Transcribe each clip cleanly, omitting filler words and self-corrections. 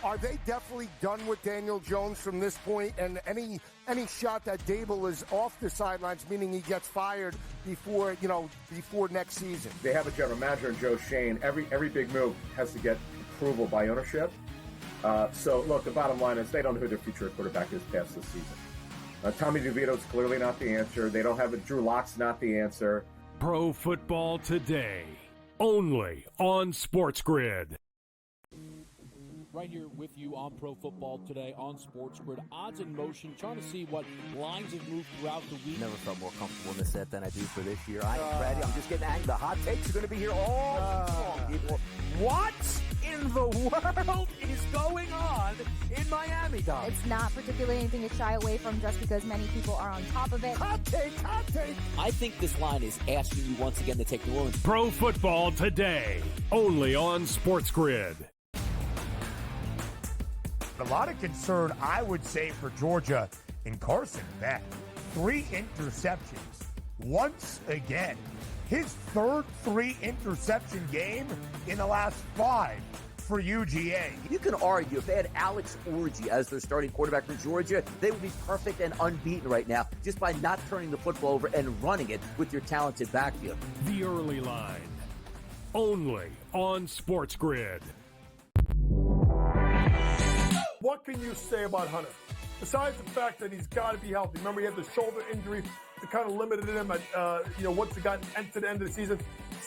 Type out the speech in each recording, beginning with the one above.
Are they definitely done with Daniel Jones from this point? And any shot that Dable is off the sidelines, meaning he gets fired before next season? They have a general manager in Joe Shane. Every big move has to get approval by ownership. So, look, the bottom line is they don't know who their future quarterback is past this season. Tommy DeVito's clearly not the answer. They don't have it. Drew Lock's not the answer. Pro Football Today, only on SportsGrid. Right here with you on Pro Football Today on SportsGrid. Odds in motion, trying to see what lines have moved throughout the week. Never felt more comfortable in this set than I do for this year. I am ready. I'm just getting angry. The hot takes are going to be here all long, people. What in the world is going on in Miami, Dom? It's not particularly anything to shy away from just because many people are on top of it. Hot take. I think this line is asking you once again to take New Orleans. Pro Football Today, only on SportsGrid. A lot of concern, I would say, for Georgia in Carson Beck. 3 interceptions once again. His third 3-interception game in the last 5 for UGA. You can argue if they had Alex Orji as their starting quarterback for Georgia, they would be perfect and unbeaten right now just by not turning the football over and running it with your talented backfield. The early line, only on SportsGrid. What can you say about Hunter? Besides the fact that he's got to be healthy. Remember, he had the shoulder injury that kind of limited him at, once he got to the end of the season.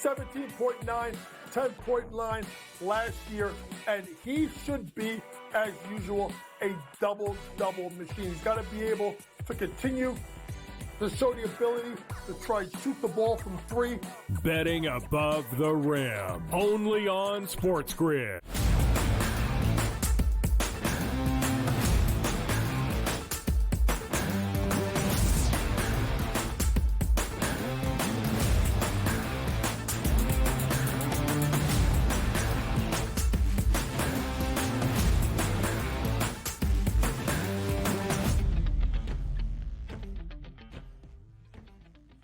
17.9, 10.9 last year, and he should be, as usual, a double-double machine. He's got to be able to continue to show the ability to try and shoot the ball from 3. Betting above the rim, only on SportsGrid.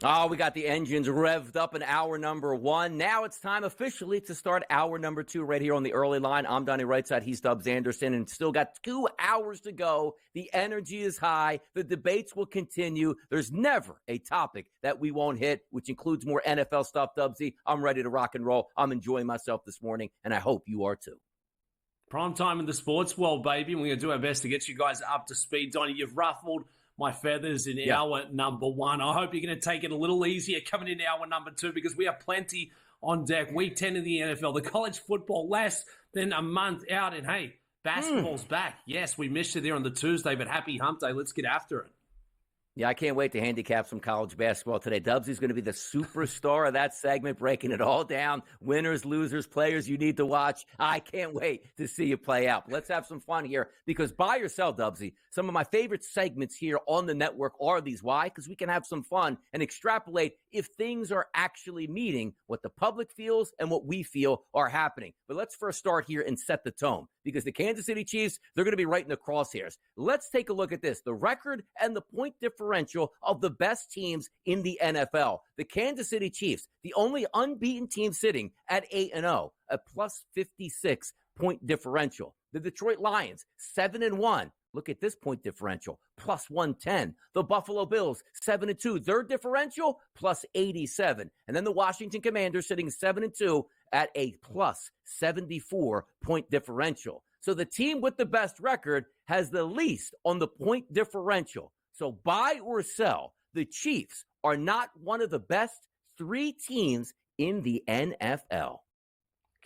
Oh, we got the engines revved up in hour number 1. Now it's time officially to start hour number 2 right here on the early line. I'm Donnie Rightside. He's Dubs Anderson, and still got 2 hours to go. The energy is high. The debates will continue. There's never a topic that we won't hit, which includes more NFL stuff, Dubsy. I'm ready to rock and roll. I'm enjoying myself this morning, and I hope you are too. Prime time in the sports world, baby. And we're going to do our best to get you guys up to speed. Donnie, you've ruffled my feathers in hour number 1. I hope you're going to take it a little easier coming into hour number 2 because we have plenty on deck. Week 10 of the NFL, the college football less than a month out. And, hey, basketball's back. Yes, we missed you there on the Tuesday, but happy hump day. Let's get after it. Yeah, I can't wait to handicap some college basketball today. Dubsy's going to be the superstar of that segment, breaking it all down. Winners, losers, players you need to watch. I can't wait to see you play out. Let's have some fun here because buy or sell, Dubsy, some of my favorite segments here on the network are these. Why? Because we can have some fun and extrapolate if things are actually meeting what the public feels and what we feel are happening. But let's first start here and set the tone because the Kansas City Chiefs, they're going to be right in the crosshairs. Let's take a look at this, the record and the point differential of the best teams in the NFL. The Kansas City Chiefs, the only unbeaten team sitting at 8-0, a plus 56 point differential. The Detroit Lions, 7-1. Look at this point differential, plus 110. The Buffalo Bills, 7-2. Their differential, plus 87. And then the Washington Commanders sitting 7-2 at a plus 74 point differential. So the team with the best record has the least on the point differential. So buy or sell, the Chiefs are not one of the best 3 teams in the NFL.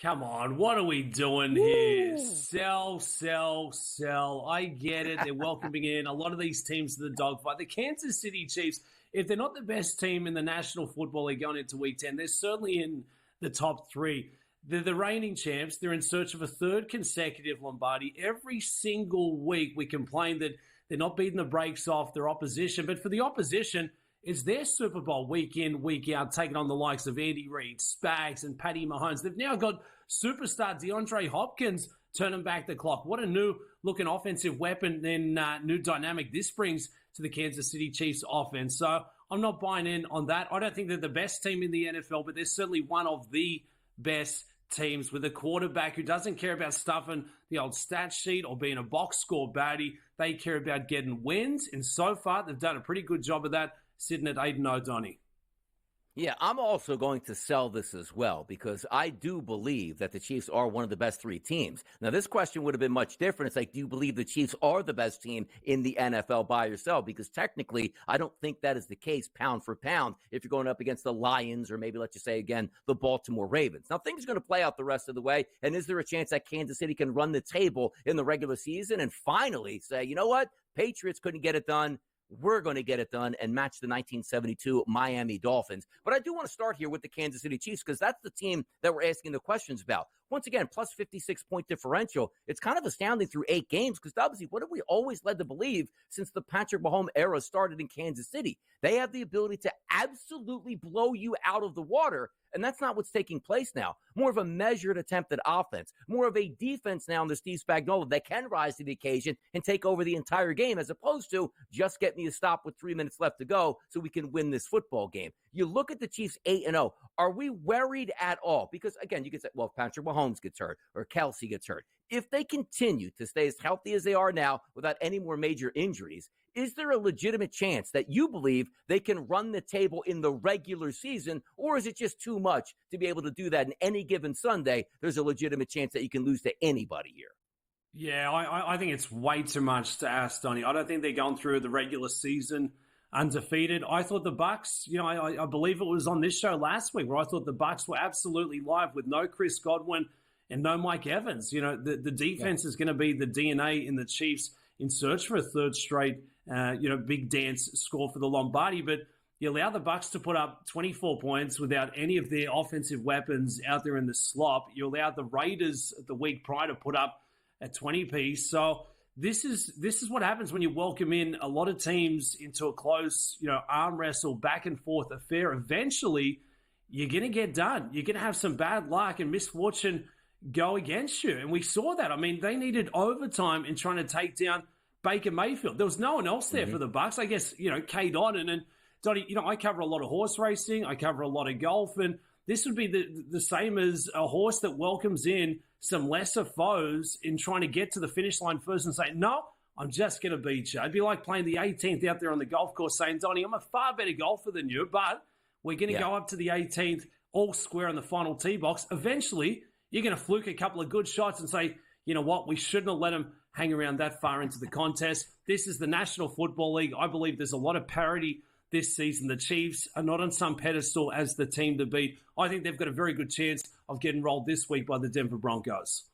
Come on, what are we doing here? Sell, sell, sell. I get it. They're welcoming in a lot of these teams to the dogfight. The Kansas City Chiefs, if they're not the best team in the National Football League going into Week 10, they're certainly in the top 3. They're the reigning champs. They're in search of a 3rd consecutive Lombardi. Every single week we complain that they're not beating the brakes off their opposition. But for the opposition, it's their Super Bowl week in, week out, taking on the likes of Andy Reid, Spags, and Patty Mahomes. They've now got superstar DeAndre Hopkins turning back the clock. What a new-looking offensive weapon and new dynamic this brings to the Kansas City Chiefs offense. So I'm not buying in on that. I don't think they're the best team in the NFL, but they're certainly one of the best teams with a quarterback who doesn't care about stuffing the old stat sheet or being a box score baddie. They care about getting wins, and so far they've done a pretty good job of that, sitting at 8-0, Donnie. Yeah, I'm also going to sell this as well because I do believe that the Chiefs are one of the best three teams. Now, this question would have been much different. It's like, do you believe the Chiefs are the best team in the NFL by yourself? Because technically, I don't think that is the case pound for pound if you're going up against the Lions or maybe, let's just say again, the Baltimore Ravens. Now, things are going to play out the rest of the way. And is there a chance that Kansas City can run the table in the regular season and finally say, you know what? Patriots couldn't get it done. We're going to get it done and match the 1972 Miami Dolphins. But I do want to start here with the Kansas City Chiefs because that's the team that we're asking the questions about. Once again, plus 56-point differential. It's kind of astounding through 8 games because, Dubsy, what have we always led to believe since the Patrick Mahomes era started in Kansas City? They have the ability to absolutely blow you out of the water, and that's not what's taking place now. More of a measured attempt at offense, more of a defense now under Steve Spagnuolo that can rise to the occasion and take over the entire game as opposed to just get me a stop with 3 minutes left to go so we can win this football game. You look at the Chiefs 8-0. Are we worried at all? Because, again, you could say, well, if Patrick Mahomes gets hurt or Kelsey gets hurt, if they continue to stay as healthy as they are now without any more major injuries, is there a legitimate chance that you believe they can run the table in the regular season, or is it just too much to be able to do that in any given Sunday? There's a legitimate chance that you can lose to anybody here. Yeah, I think it's way too much to ask, Donnie. I don't think they're going through the regular season undefeated. I thought the Bucs, I believe it was on this show last week where I thought the Bucs were absolutely live with no Chris Godwin and no Mike Evans. The defense is going to be the DNA in the Chiefs in search for a third straight, big dance score for the Lombardi. But you allow the Bucs to put up 24 points without any of their offensive weapons out there in the slop. You allowed the Raiders the week prior to put up a 20-piece. So this is what happens when you welcome in a lot of teams into a close, arm wrestle, back and forth affair. Eventually, you're going to get done. You're going to have some bad luck and misfortune go against you. And we saw that. I mean, they needed overtime in trying to take down Baker Mayfield. There was no one else there for the Bucs. I guess, Kate Otten and Donnie, I cover a lot of horse racing. I cover a lot of golf. And this would be the same as a horse that welcomes in some lesser foes in trying to get to the finish line first and say, no, I'm just going to beat you. It'd be like playing the 18th out there on the golf course saying, Donnie, I'm a far better golfer than you, but we're going to go up to the 18th all square in the final tee box. Eventually, you're going to fluke a couple of good shots and say, you know what, we shouldn't have let them hang around that far into the contest. This is the National Football League. I believe there's a lot of parity this season. The Chiefs are not on some pedestal as the team to beat. I think they've got a very good chance of getting rolled this week by the Denver Broncos.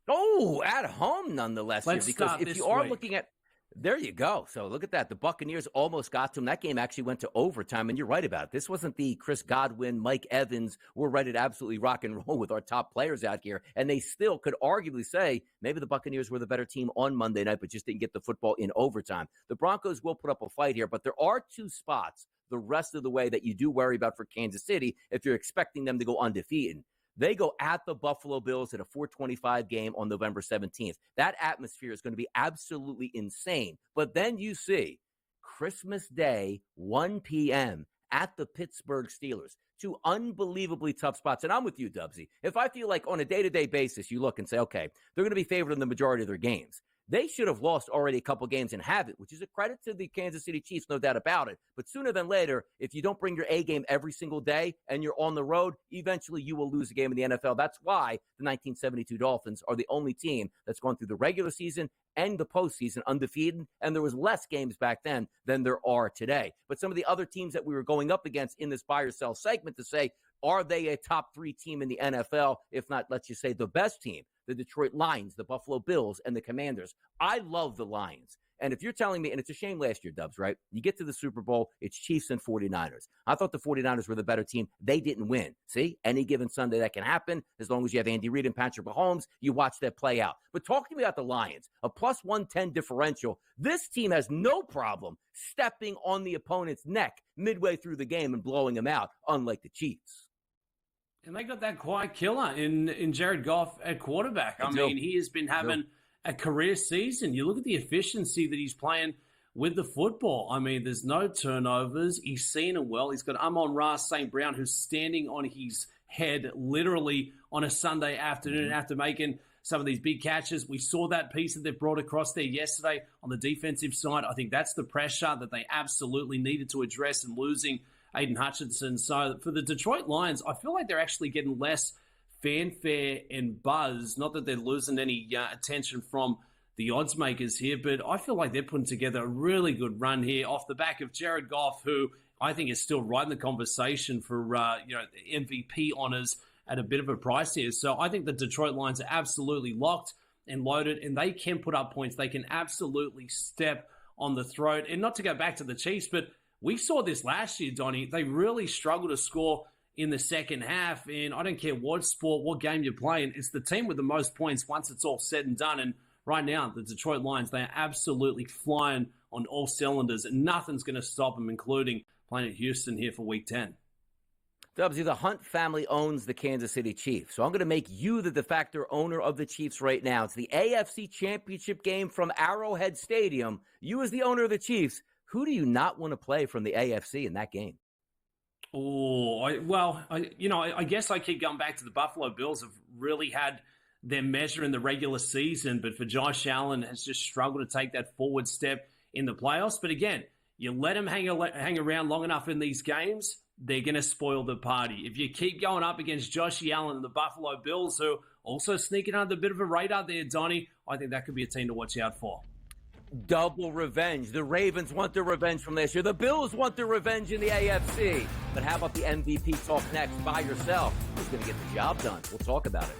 Oh, at home nonetheless. Let's here, because start if this you are week. looking at, there you go. So look at that. The Buccaneers almost got to them. That game actually went to overtime, and you're right about it. This wasn't the Chris Godwin, Mike Evans. We're ready to absolutely rock and roll with our top players out here, and they still could arguably say maybe the Buccaneers were the better team on Monday night, but just didn't get the football in overtime. The Broncos will put up a fight here, but there are 2 spots the rest of the way that you do worry about for Kansas City if you're expecting them to go undefeated. They go at the Buffalo Bills at a 4:25 game on November 17th. That atmosphere is going to be absolutely insane. But then you see Christmas Day, 1 p.m. at the Pittsburgh Steelers. 2 unbelievably tough spots. And I'm with you, Dubsy. If I feel like on a day-to-day basis, you look and say, okay, they're going to be favored in the majority of their games. They should have lost already a couple games and have it, which is a credit to the Kansas City Chiefs, no doubt about it. But sooner than later, if you don't bring your A game every single day and you're on the road, eventually you will lose a game in the NFL. That's why the 1972 Dolphins are the only team that's gone through the regular season and the postseason undefeated, and there was less games back then than there are today. But some of the other teams that we were going up against in this buy or sell segment to say, are they a top 3 team in the NFL? If not, let's just say the best team. The Detroit Lions, the Buffalo Bills, and the Commanders. I love the Lions. And if you're telling me, and it's a shame last year, Dubs, right? You get to the Super Bowl, it's Chiefs and 49ers. I thought the 49ers were the better team. They didn't win. See, any given Sunday that can happen. As long as you have Andy Reid and Patrick Mahomes, you watch that play out. But talk to me about the Lions. A plus 110 differential. This team has no problem stepping on the opponent's neck midway through the game and blowing them out, unlike the Chiefs. And they got that quiet killer in Jared Goff at quarterback. I mean, he has been having a career season. You look at the efficiency that he's playing with the football. I mean, there's no turnovers. He's seen it well. He's got Amon-Ra St. Brown, who's standing on his head literally on a Sunday afternoon after making some of these big catches. We saw that piece that they brought across there yesterday on the defensive side. I think that's the pressure that they absolutely needed to address in losing Aiden Hutchinson. So for the Detroit Lions, I feel like they're actually getting less fanfare and buzz. Not that they're losing any attention from the odds makers here, but I feel like they're putting together a really good run here off the back of Jared Goff, who I think is still right in the conversation for MVP honors at a bit of a price here. So I think the Detroit Lions are absolutely locked and loaded, and they can put up points. They can absolutely step on the throat. And not to go back to the Chiefs, but we saw this last year, Donnie. They really struggled to score in the second half, and I don't care what sport, what game you're playing, it's the team with the most points once it's all said and done. And right now, the Detroit Lions, they are absolutely flying on all cylinders, and nothing's going to stop them, including playing at Houston here for Week 10. W, the Hunt family owns the Kansas City Chiefs, so I'm going to make you the de facto owner of the Chiefs right now. It's the AFC Championship game from Arrowhead Stadium. You as the owner of the Chiefs, who do you not want to play from the AFC in that game? Oh, I guess I keep going back to the Buffalo Bills have really had their measure in the regular season, but for Josh Allen has just struggled to take that forward step in the playoffs. But again, you let him hang around long enough in these games, they're going to spoil the party. If you keep going up against Josh Allen and the Buffalo Bills, who also sneaking under a bit of a radar there, Donnie, I think that could be a team to watch out for. Double revenge. The Ravens want their revenge from last year. The Bills want their revenge in the AFC. But how about the MVP talk next by yourself? Who's going to get the job done? We'll talk about it.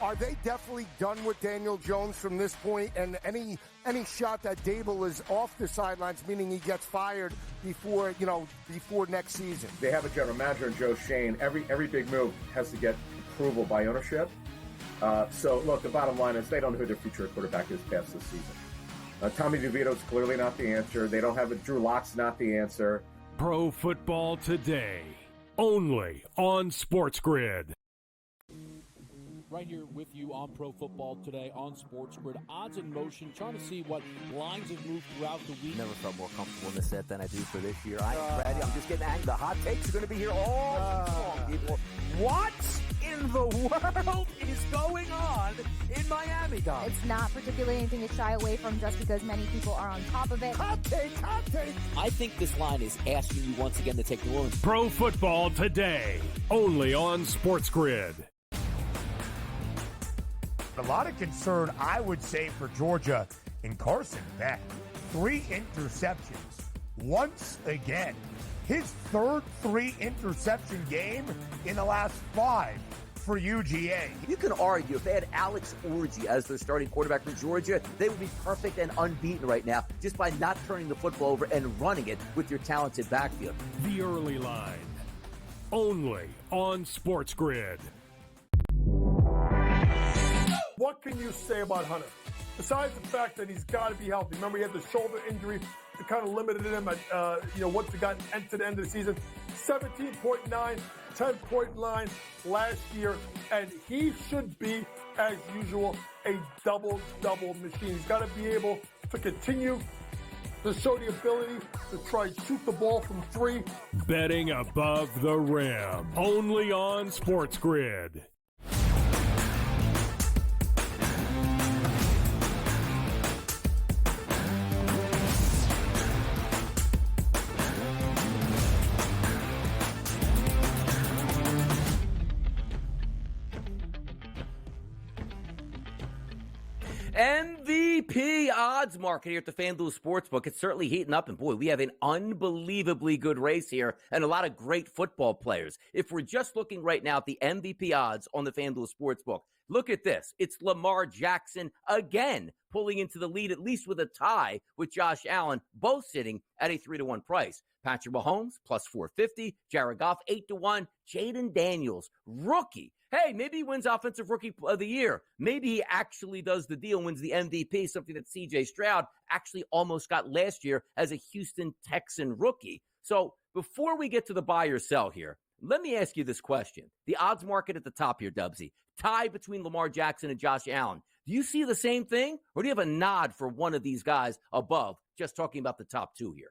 Are they definitely done with Daniel Jones from this point? And any shot that Dable is off the sidelines, meaning he gets fired before next season? They have a general manager in Joe Shane. Every big move has to get approval by ownership. So, look, the bottom line is they don't know who their future quarterback is past this season. Tommy DeVito's clearly not the answer. They don't have a Drew Lock's not the answer. Pro Football Today, only on SportsGrid. Right here with you on Pro Football Today on SportsGrid. Odds in motion, trying to see what lines have moved throughout the week. Never felt more comfortable in this set than I do for this year. I am ready. I'm just getting angry. The hot takes are going to be here all long, people. What in the world is going on in Miami, Dom? It's not particularly anything to shy away from just because many people are on top of it. Hot take. I think this line is asking you once again to take New Orleans. Pro Football Today, only on SportsGrid. A lot of concern, I would say, for Georgia in Carson Beck. 3 interceptions once again. His third 3-interception game in the last 5 for UGA. You can argue if they had Alex Orji as their starting quarterback for Georgia, they would be perfect and unbeaten right now just by not turning the football over and running it with your talented backfield. The early line, only on SportsGrid. What can you say about Hunter? Besides the fact that he's got to be healthy. Remember, he had the shoulder injury that kind of limited him at, once he got into the end of the season. 17.9, 10.9 last year, and he should be, as usual, a double-double machine. He's got to be able to continue to show the ability to try and shoot the ball from 3. Betting above the rim, only on SportsGrid. MVP odds market here at the FanDuel Sportsbook. It's certainly heating up, and boy, we have an unbelievably good race here and a lot of great football players. If we're just looking right now at the MVP odds on the FanDuel Sportsbook, look at this. It's Lamar Jackson again pulling into the lead, at least with a tie with Josh Allen, both sitting at a 3-1 price. Patrick Mahomes, plus 450. Jared Goff, 8-1. Jaden Daniels, rookie. Hey, maybe he wins Offensive Rookie of the Year. Maybe he actually does the deal, wins the MVP, something that C.J. Stroud actually almost got last year as a Houston Texan rookie. So before we get to the buy or sell here, let me ask you this question. The odds market at the top here, Dubsy, tie between Lamar Jackson and Josh Allen. Do you see the same thing, or do you have a nod for one of these guys above, just talking about the top two here?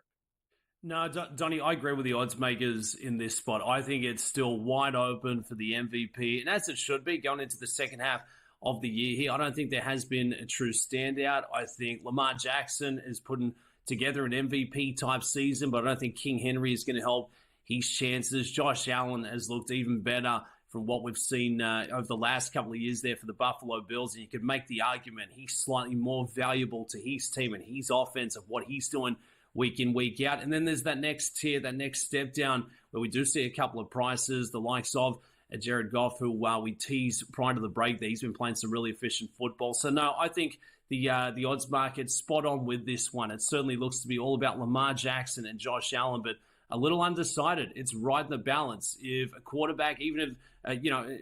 No, Donnie, I agree with the odds makers in this spot. I think it's still wide open for the MVP, and as it should be going into the second half of the year here. I don't think there has been a true standout. I think Lamar Jackson is putting together an MVP-type season, but I don't think King Henry is going to help his chances. Josh Allen has looked even better from what we've seen over the last couple of years there for the Buffalo Bills, and you could make the argument he's slightly more valuable to his team and his offense of what he's doing week in, week out. And then there's that next tier, that next step down where we do see a couple of prices, the likes of Jared Goff, who we teased prior to the break there, he's been playing some really efficient football. So no, I think the odds market's spot on with this one. It certainly looks to be all about Lamar Jackson and Josh Allen, but a little undecided. It's right in the balance. If a quarterback, even if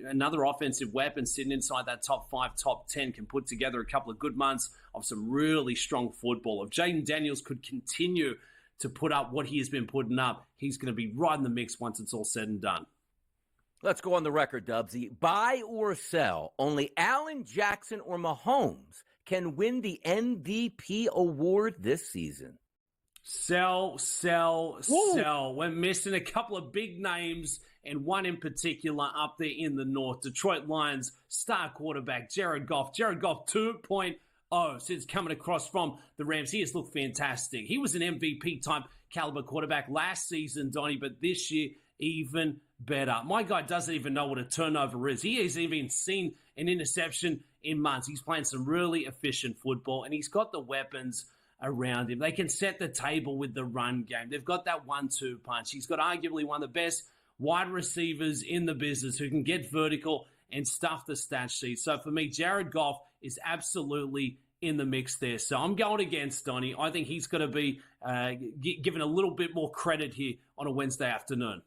another offensive weapon sitting inside that top 5, top 10 can put together a couple of good months of some really strong football. If Jaden Daniels could continue to put up what he has been putting up, he's going to be right in the mix once it's all said and done. Let's go on the record, Dubsy. Buy or sell, only Allen, Jackson, or Mahomes can win the MVP award this season. Sell. We're missing a couple of big names, and one in particular up there in the north. Detroit Lions star quarterback Jared Goff. Jared Goff 2.0 since coming across from the Rams. He has looked fantastic. He was an MVP-type caliber quarterback last season, Donnie, but this year, even better. My guy doesn't even know what a turnover is. He hasn't even seen an interception in months. He's playing some really efficient football, and he's got the weapons around him. They can set the table with the run game. They've got that 1-2 punch. He's got arguably one of the best wide receivers in the business who can get vertical and stuff the stat sheet. So for me, Jared Goff is absolutely in the mix there. So I'm going against Donnie. I think he's going to be given a little bit more credit here on a Wednesday afternoon.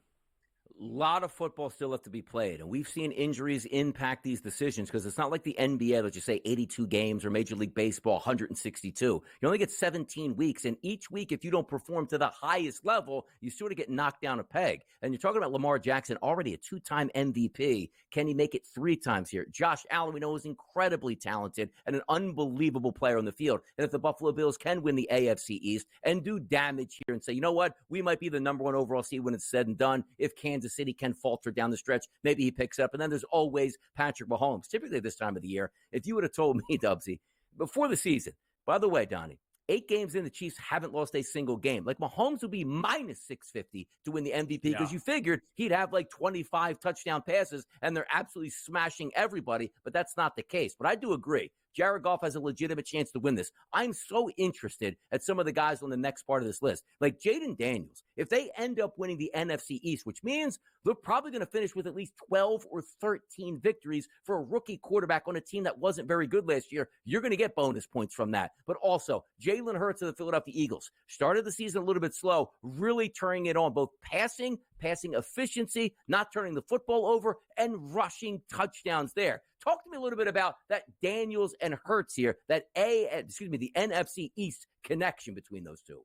A lot of football still left to be played, and we've seen injuries impact these decisions because it's not like the NBA, let's just say 82 games, or Major League Baseball, 162. You only get 17 weeks, and each week, if you don't perform to the highest level, you sort of get knocked down a peg. And you're talking about Lamar Jackson, already a 2-time MVP. Can he make it 3 times here? Josh Allen, we know, is incredibly talented and an unbelievable player on the field. And if the Buffalo Bills can win the AFC East and do damage here and say, you know what, we might be the number 1 overall seed when it's said and done, if Kansas City can falter down the stretch, maybe he picks up. And then there's always Patrick Mahomes. Typically this time of the year, if you would have told me, Dubsy, before the season, by the way, Donnie, 8 games in, the Chiefs haven't lost a single game. Like, Mahomes would be minus 650 to win the MVP because you figured he'd have like 25 touchdown passes and they're absolutely smashing everybody, but that's not the case. But I do agree. Jared Goff has a legitimate chance to win this. I'm so interested at some of the guys on the next part of this list. Like Jaden Daniels, if they end up winning the NFC East, which means they're probably going to finish with at least 12 or 13 victories for a rookie quarterback on a team that wasn't very good last year, you're going to get bonus points from that. But also, Jalen Hurts of the Philadelphia Eagles started the season a little bit slow, really turning it on, both passing efficiency, not turning the football over, and rushing touchdowns there. Talk to me a little bit about that Daniels and Hurts here, the NFC East connection between those two.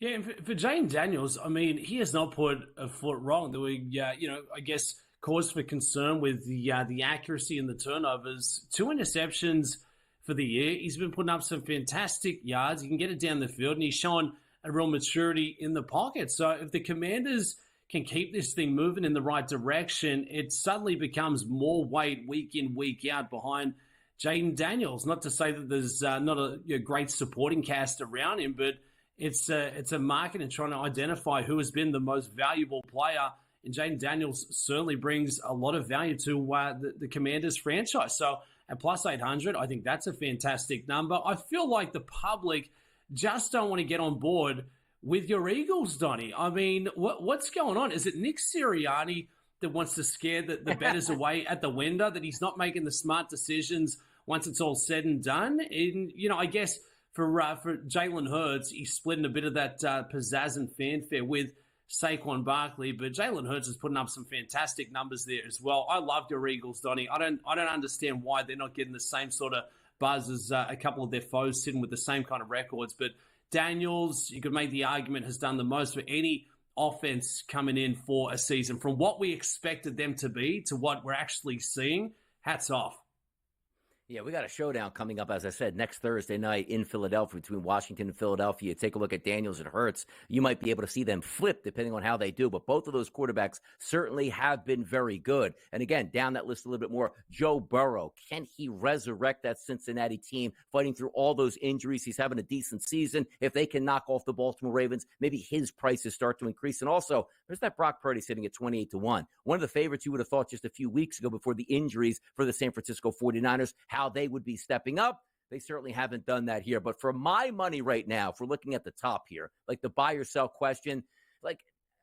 Yeah, and for Jane Daniels, I mean, he has not put a foot wrong. There were, I guess, cause for concern with the accuracy and the turnovers. 2 interceptions for the year. He's been putting up some fantastic yards. He can get it down the field, and he's showing a real maturity in the pocket. So if the Commanders can keep this thing moving in the right direction, it suddenly becomes more weight week in, week out behind Jaden Daniels. Not to say that there's not a great supporting cast around him, but it's a market and trying to identify who has been the most valuable player. And Jaden Daniels certainly brings a lot of value to the Commanders franchise. So at plus 800, I think that's a fantastic number. I feel like the public just don't want to get on board with your Eagles, Donnie. I mean, what's going on? Is it Nick Sirianni that wants to scare the bettors away at the window, that he's not making the smart decisions once it's all said and done? And, I guess for Jalen Hurts, he's splitting a bit of that pizzazz and fanfare with Saquon Barkley, but Jalen Hurts is putting up some fantastic numbers there as well. I love your Eagles, Donnie. I don't understand why they're not getting the same sort of buzz as a couple of their foes sitting with the same kind of records, but Daniels, you could make the argument, has done the most for any offense coming in for a season. From what we expected them to be to what we're actually seeing, hats off. Yeah, we got a showdown coming up, as I said, next Thursday night in Philadelphia between Washington and Philadelphia. Take a look at Daniels and Hurts. You might be able to see them flip depending on how they do, but both of those quarterbacks certainly have been very good. And again, down that list a little bit more, Joe Burrow. Can he resurrect that Cincinnati team fighting through all those injuries? He's having a decent season. If they can knock off the Baltimore Ravens, maybe his prices start to increase. And also, there's that Brock Purdy sitting at 28-1. One of the favorites you would have thought just a few weeks ago before the injuries for the San Francisco 49ers, how they would be stepping up. They certainly haven't done that here. But for my money right now, if we're looking at the top here, like the buy or sell question, like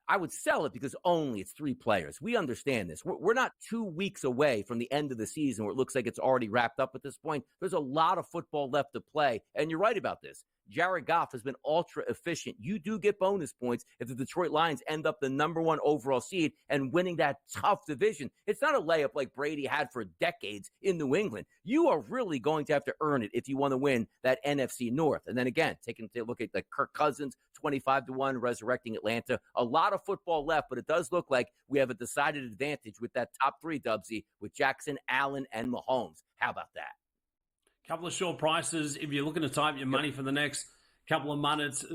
I would sell it because only it's 3 players. We understand this. We're not 2 weeks away from the end of the season where it looks like it's already wrapped up at this point. There's a lot of football left to play. And you're right about this. Jared Goff has been ultra efficient. You do get bonus points if the Detroit Lions end up the number 1 overall seed and winning that tough division. It's not a layup like Brady had for decades in New England. You are really going to have to earn it if you want to win that NFC North. And then again, taking a look at like Kirk Cousins, 25-1, resurrecting Atlanta. A lot of football left, but it does look like we have a decided advantage with that top 3, Dubsy, with Jackson, Allen, and Mahomes. How about that? Couple of short prices. If you're looking to type your money for the next couple of months,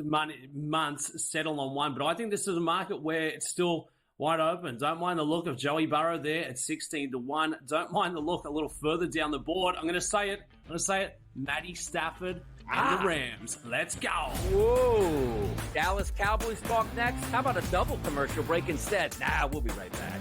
settle on one. But I think this is a market where it's still wide open. Don't mind the look of Joey Burrow there at 16-1. Don't mind the look a little further down the board. I'm going to say it. Matty Stafford and the Rams. Let's go. Whoa. Dallas Cowboys talk next. How about a double commercial break instead? Nah, we'll be right back.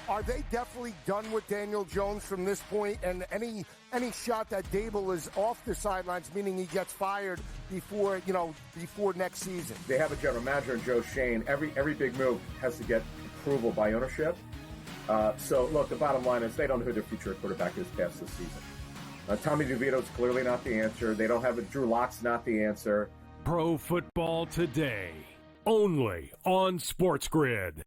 Are they definitely done with Daniel Jones from this point? And any shot that Dable is off the sidelines, meaning he gets fired before next season? They have a general manager in Joe Shane. Every big move has to get approval by ownership. So, look, the bottom line is they don't know who their future quarterback is past this season. Tommy DeVito's clearly not the answer. They don't have it. Drew Lock's not the answer. Pro Football Today, only on SportsGrid.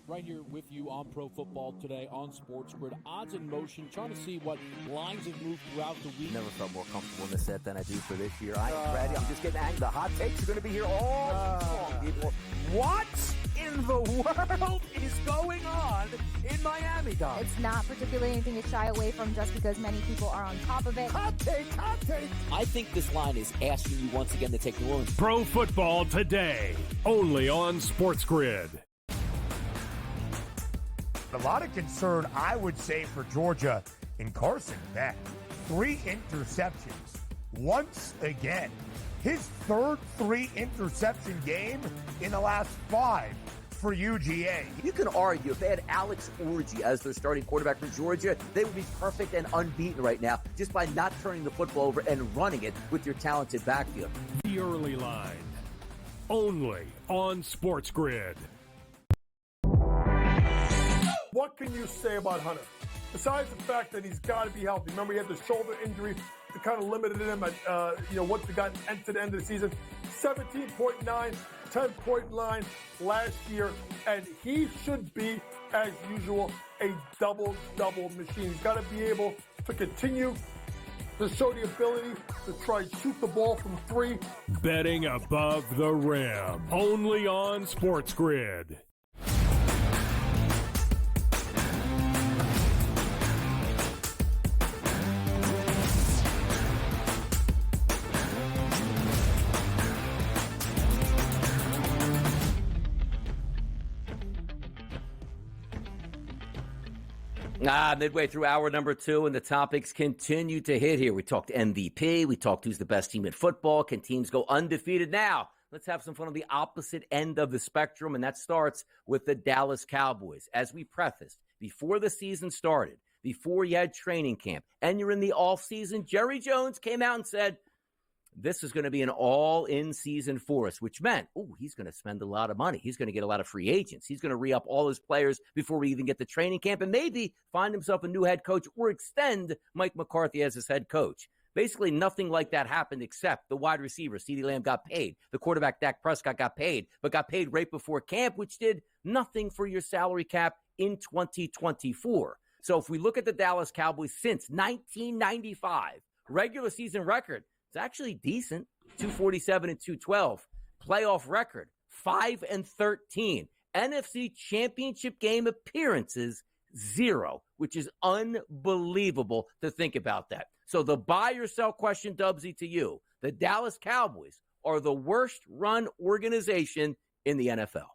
Right here with you on Pro Football Today on SportsGrid. Odds in motion, trying to see what lines have moved throughout the week. Never felt more comfortable in this set than I do for this year. I am ready. I'm just getting angry. The hot takes are going to be here all long, people. What in the world is going on in Miami, Don? It's not particularly anything to shy away from just because many people are on top of it. Hot take. I think this line is asking you once again to take New Orleans. Pro Football Today, only on SportsGrid. A lot of concern, I would say, for Georgia in Carson Beck. 3 interceptions once again. His third 3-interception game in the last 5 for UGA. You can argue if they had Alex Orji as their starting quarterback for Georgia, they would be perfect and unbeaten right now just by not turning the football over and running it with your talented backfield. The early line, only on SportsGrid. What can you say about Hunter? Besides the fact that he's got to be healthy. Remember, he had the shoulder injury that kind of limited him at, once he got to the end of the season. 17.9, 10.9 last year. And he should be, as usual, a double-double machine. He's got to be able to continue to show the ability to try and shoot the ball from 3. Betting above the rim, only on SportsGrid. Midway through hour number 2, and the topics continue to hit here. We talked MVP. We talked who's the best team in football. Can teams go undefeated? Now, let's have some fun on the opposite end of the spectrum, and that starts with the Dallas Cowboys. As we prefaced, before the season started, before you had training camp, and you're in the offseason, Jerry Jones came out and said, this is going to be an all-in season for us, which meant, he's going to spend a lot of money. He's going to get a lot of free agents. He's going to re-up all his players before we even get to training camp and maybe find himself a new head coach or extend Mike McCarthy as his head coach. Basically, nothing like that happened except the wide receiver, CeeDee Lamb, got paid. The quarterback, Dak Prescott, got paid, but got paid right before camp, which did nothing for your salary cap in 2024. So if we look at the Dallas Cowboys since 1995, regular season record, it's actually decent, 247 and 212. Playoff record, 5-13. NFC Championship game appearances, 0, which is unbelievable to think about that. So the buy or sell question, Dubsy, to you. The Dallas Cowboys are the worst run organization in the NFL.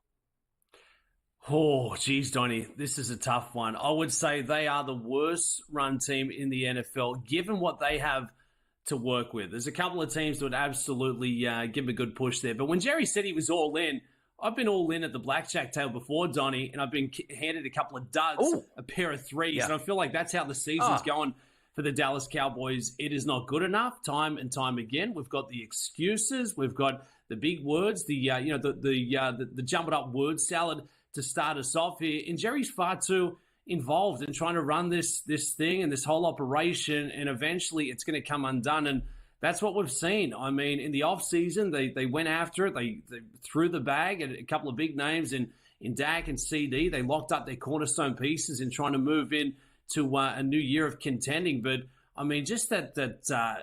Oh, geez, Donnie, this is a tough one. I would say they are the worst run team in the NFL, given what they have to work with. There's a couple of teams that would absolutely give them a good push there. But when Jerry said he was all in, I've been all in at the blackjack table before, Donnie, and I've been handed a couple of duds, a pair of threes, and I feel like that's how the season's going for the Dallas Cowboys. It is not good enough, time and time again. We've got the excuses, we've got the big words, the jumbled up word salad to start us off here, and Jerry's far too involved in trying to run this thing and this whole operation, and eventually it's going to come undone. And that's what we've seen. I mean, in the offseason, they went after it. They threw the bag at a couple of big names in Dak and CD. They locked up their cornerstone pieces in trying to move in to a new year of contending. But, I mean, just that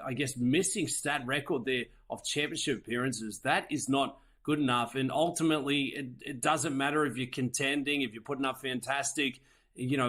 I guess, missing stat record there of championship appearances, that is not good enough. And ultimately, it doesn't matter if you're contending, if you're putting up fantastic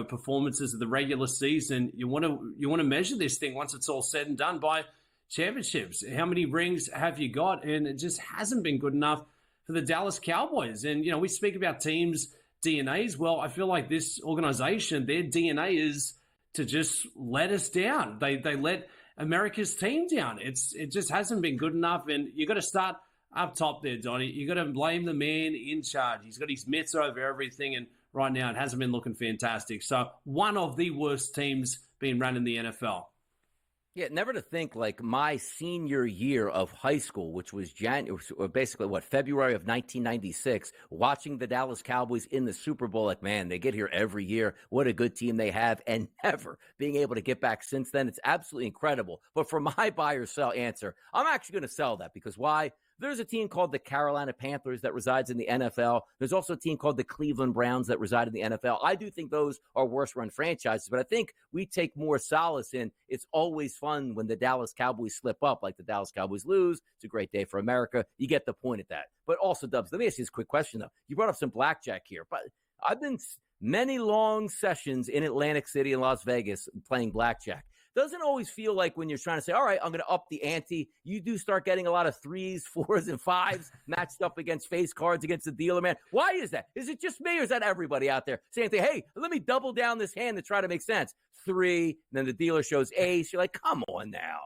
performances of the regular season. You want to measure this thing once it's all said and done by championships. How many rings have you got? And it just hasn't been good enough for the Dallas Cowboys. And, we speak about teams' DNAs. Well, I feel like this organization, their DNA is to just let us down. They let America's team down. It just hasn't been good enough. And you got to start up top there, Donnie. You got to blame the man in charge. He's got his mitts over everything. And right now, it hasn't been looking fantastic. So one of the worst teams being run in the NFL. Yeah, never to think, like, my senior year of high school, which was February of 1996, watching the Dallas Cowboys in the Super Bowl, like, man, they get here every year. What a good team they have, and never being able to get back since then. It's absolutely incredible. But for my buy or sell answer, I'm actually going to sell that because why? There's a team called the Carolina Panthers that resides in the NFL. There's also a team called the Cleveland Browns that reside in the NFL. I do think those are worse-run franchises, but I think we take more solace in it's always fun when the Dallas Cowboys slip up, like the Dallas Cowboys lose. It's a great day for America. You get the point at that. But also, Dubs, let me ask you this quick question, though. You brought up some blackjack here, but I've been many long sessions in Atlantic City and Las Vegas playing blackjack. Doesn't always feel like when you're trying to say, all right, I'm going to up the ante, you do start getting a lot of 3s, 4s, and 5s matched up against face cards against the dealer, man. Why is that? Is it just me or is that everybody out there saying, hey, let me double down this hand to try to make sense? 3, then the dealer shows ace. You're like, come on now.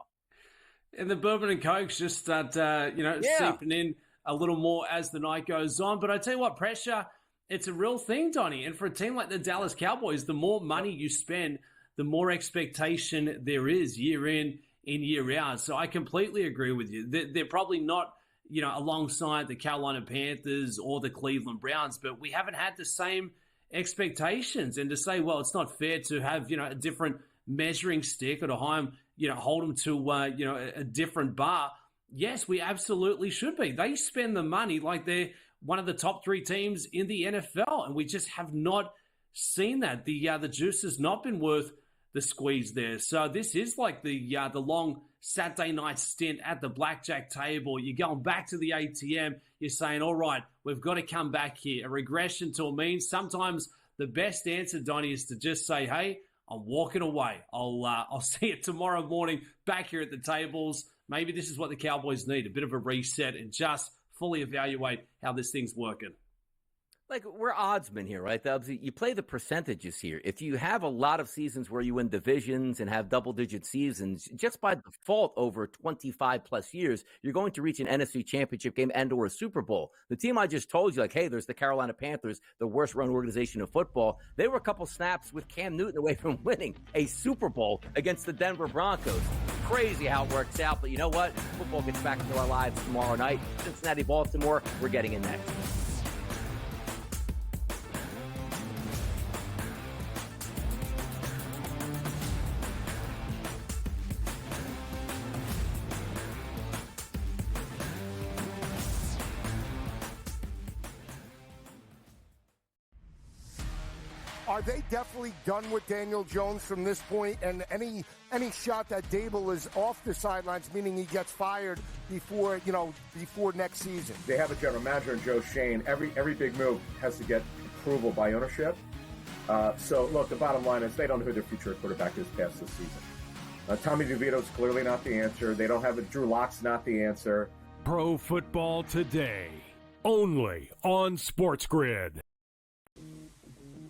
And the bourbon and cokes just start, seeping in a little more as the night goes on. But I tell you what, pressure, it's a real thing, Donnie. And for a team like the Dallas Cowboys, the more money you spend, the more expectation there is year in year out. So I completely agree with you. They're probably not, alongside the Carolina Panthers or the Cleveland Browns, but we haven't had the same expectations. And to say, well, it's not fair to have, a different measuring stick or to hold them to, a different bar. Yes, we absolutely should be. They spend the money like they're one of the top 3 teams in the NFL, and we just have not seen that. The juice has not been worth the squeeze there. So this is like the long Saturday night stint at the blackjack table. You're going back to the ATM. You're saying, all right, we've got to come back here. A regression to a mean. Sometimes the best answer, Donnie, is to just say, hey, I'm walking away. I'll see you tomorrow morning back here at the tables. Maybe this is what the Cowboys need, a bit of a reset and just fully evaluate how this thing's working. Like, we're oddsmen here, right, Dubs? You play the percentages here. If you have a lot of seasons where you win divisions and have double-digit seasons, just by default over 25-plus years, you're going to reach an NFC championship game and or a Super Bowl. The team I just told you, like, hey, there's the Carolina Panthers, the worst-run organization in football. They were a couple snaps with Cam Newton away from winning a Super Bowl against the Denver Broncos. Crazy how it works out, but you know what? Football gets back into our lives tomorrow night. Cincinnati, Baltimore, we're getting in next. Are they definitely done with Daniel Jones from this point? And any shot that Dable is off the sidelines, meaning he gets fired before next season? They have a general manager in Joe Shane. Every big move has to get approval by ownership. So, look, the bottom line is they don't know who their future quarterback is past this season. Tommy DeVito's clearly not the answer. They don't have it. Drew Lock's not the answer. Pro Football Today, only on SportsGrid.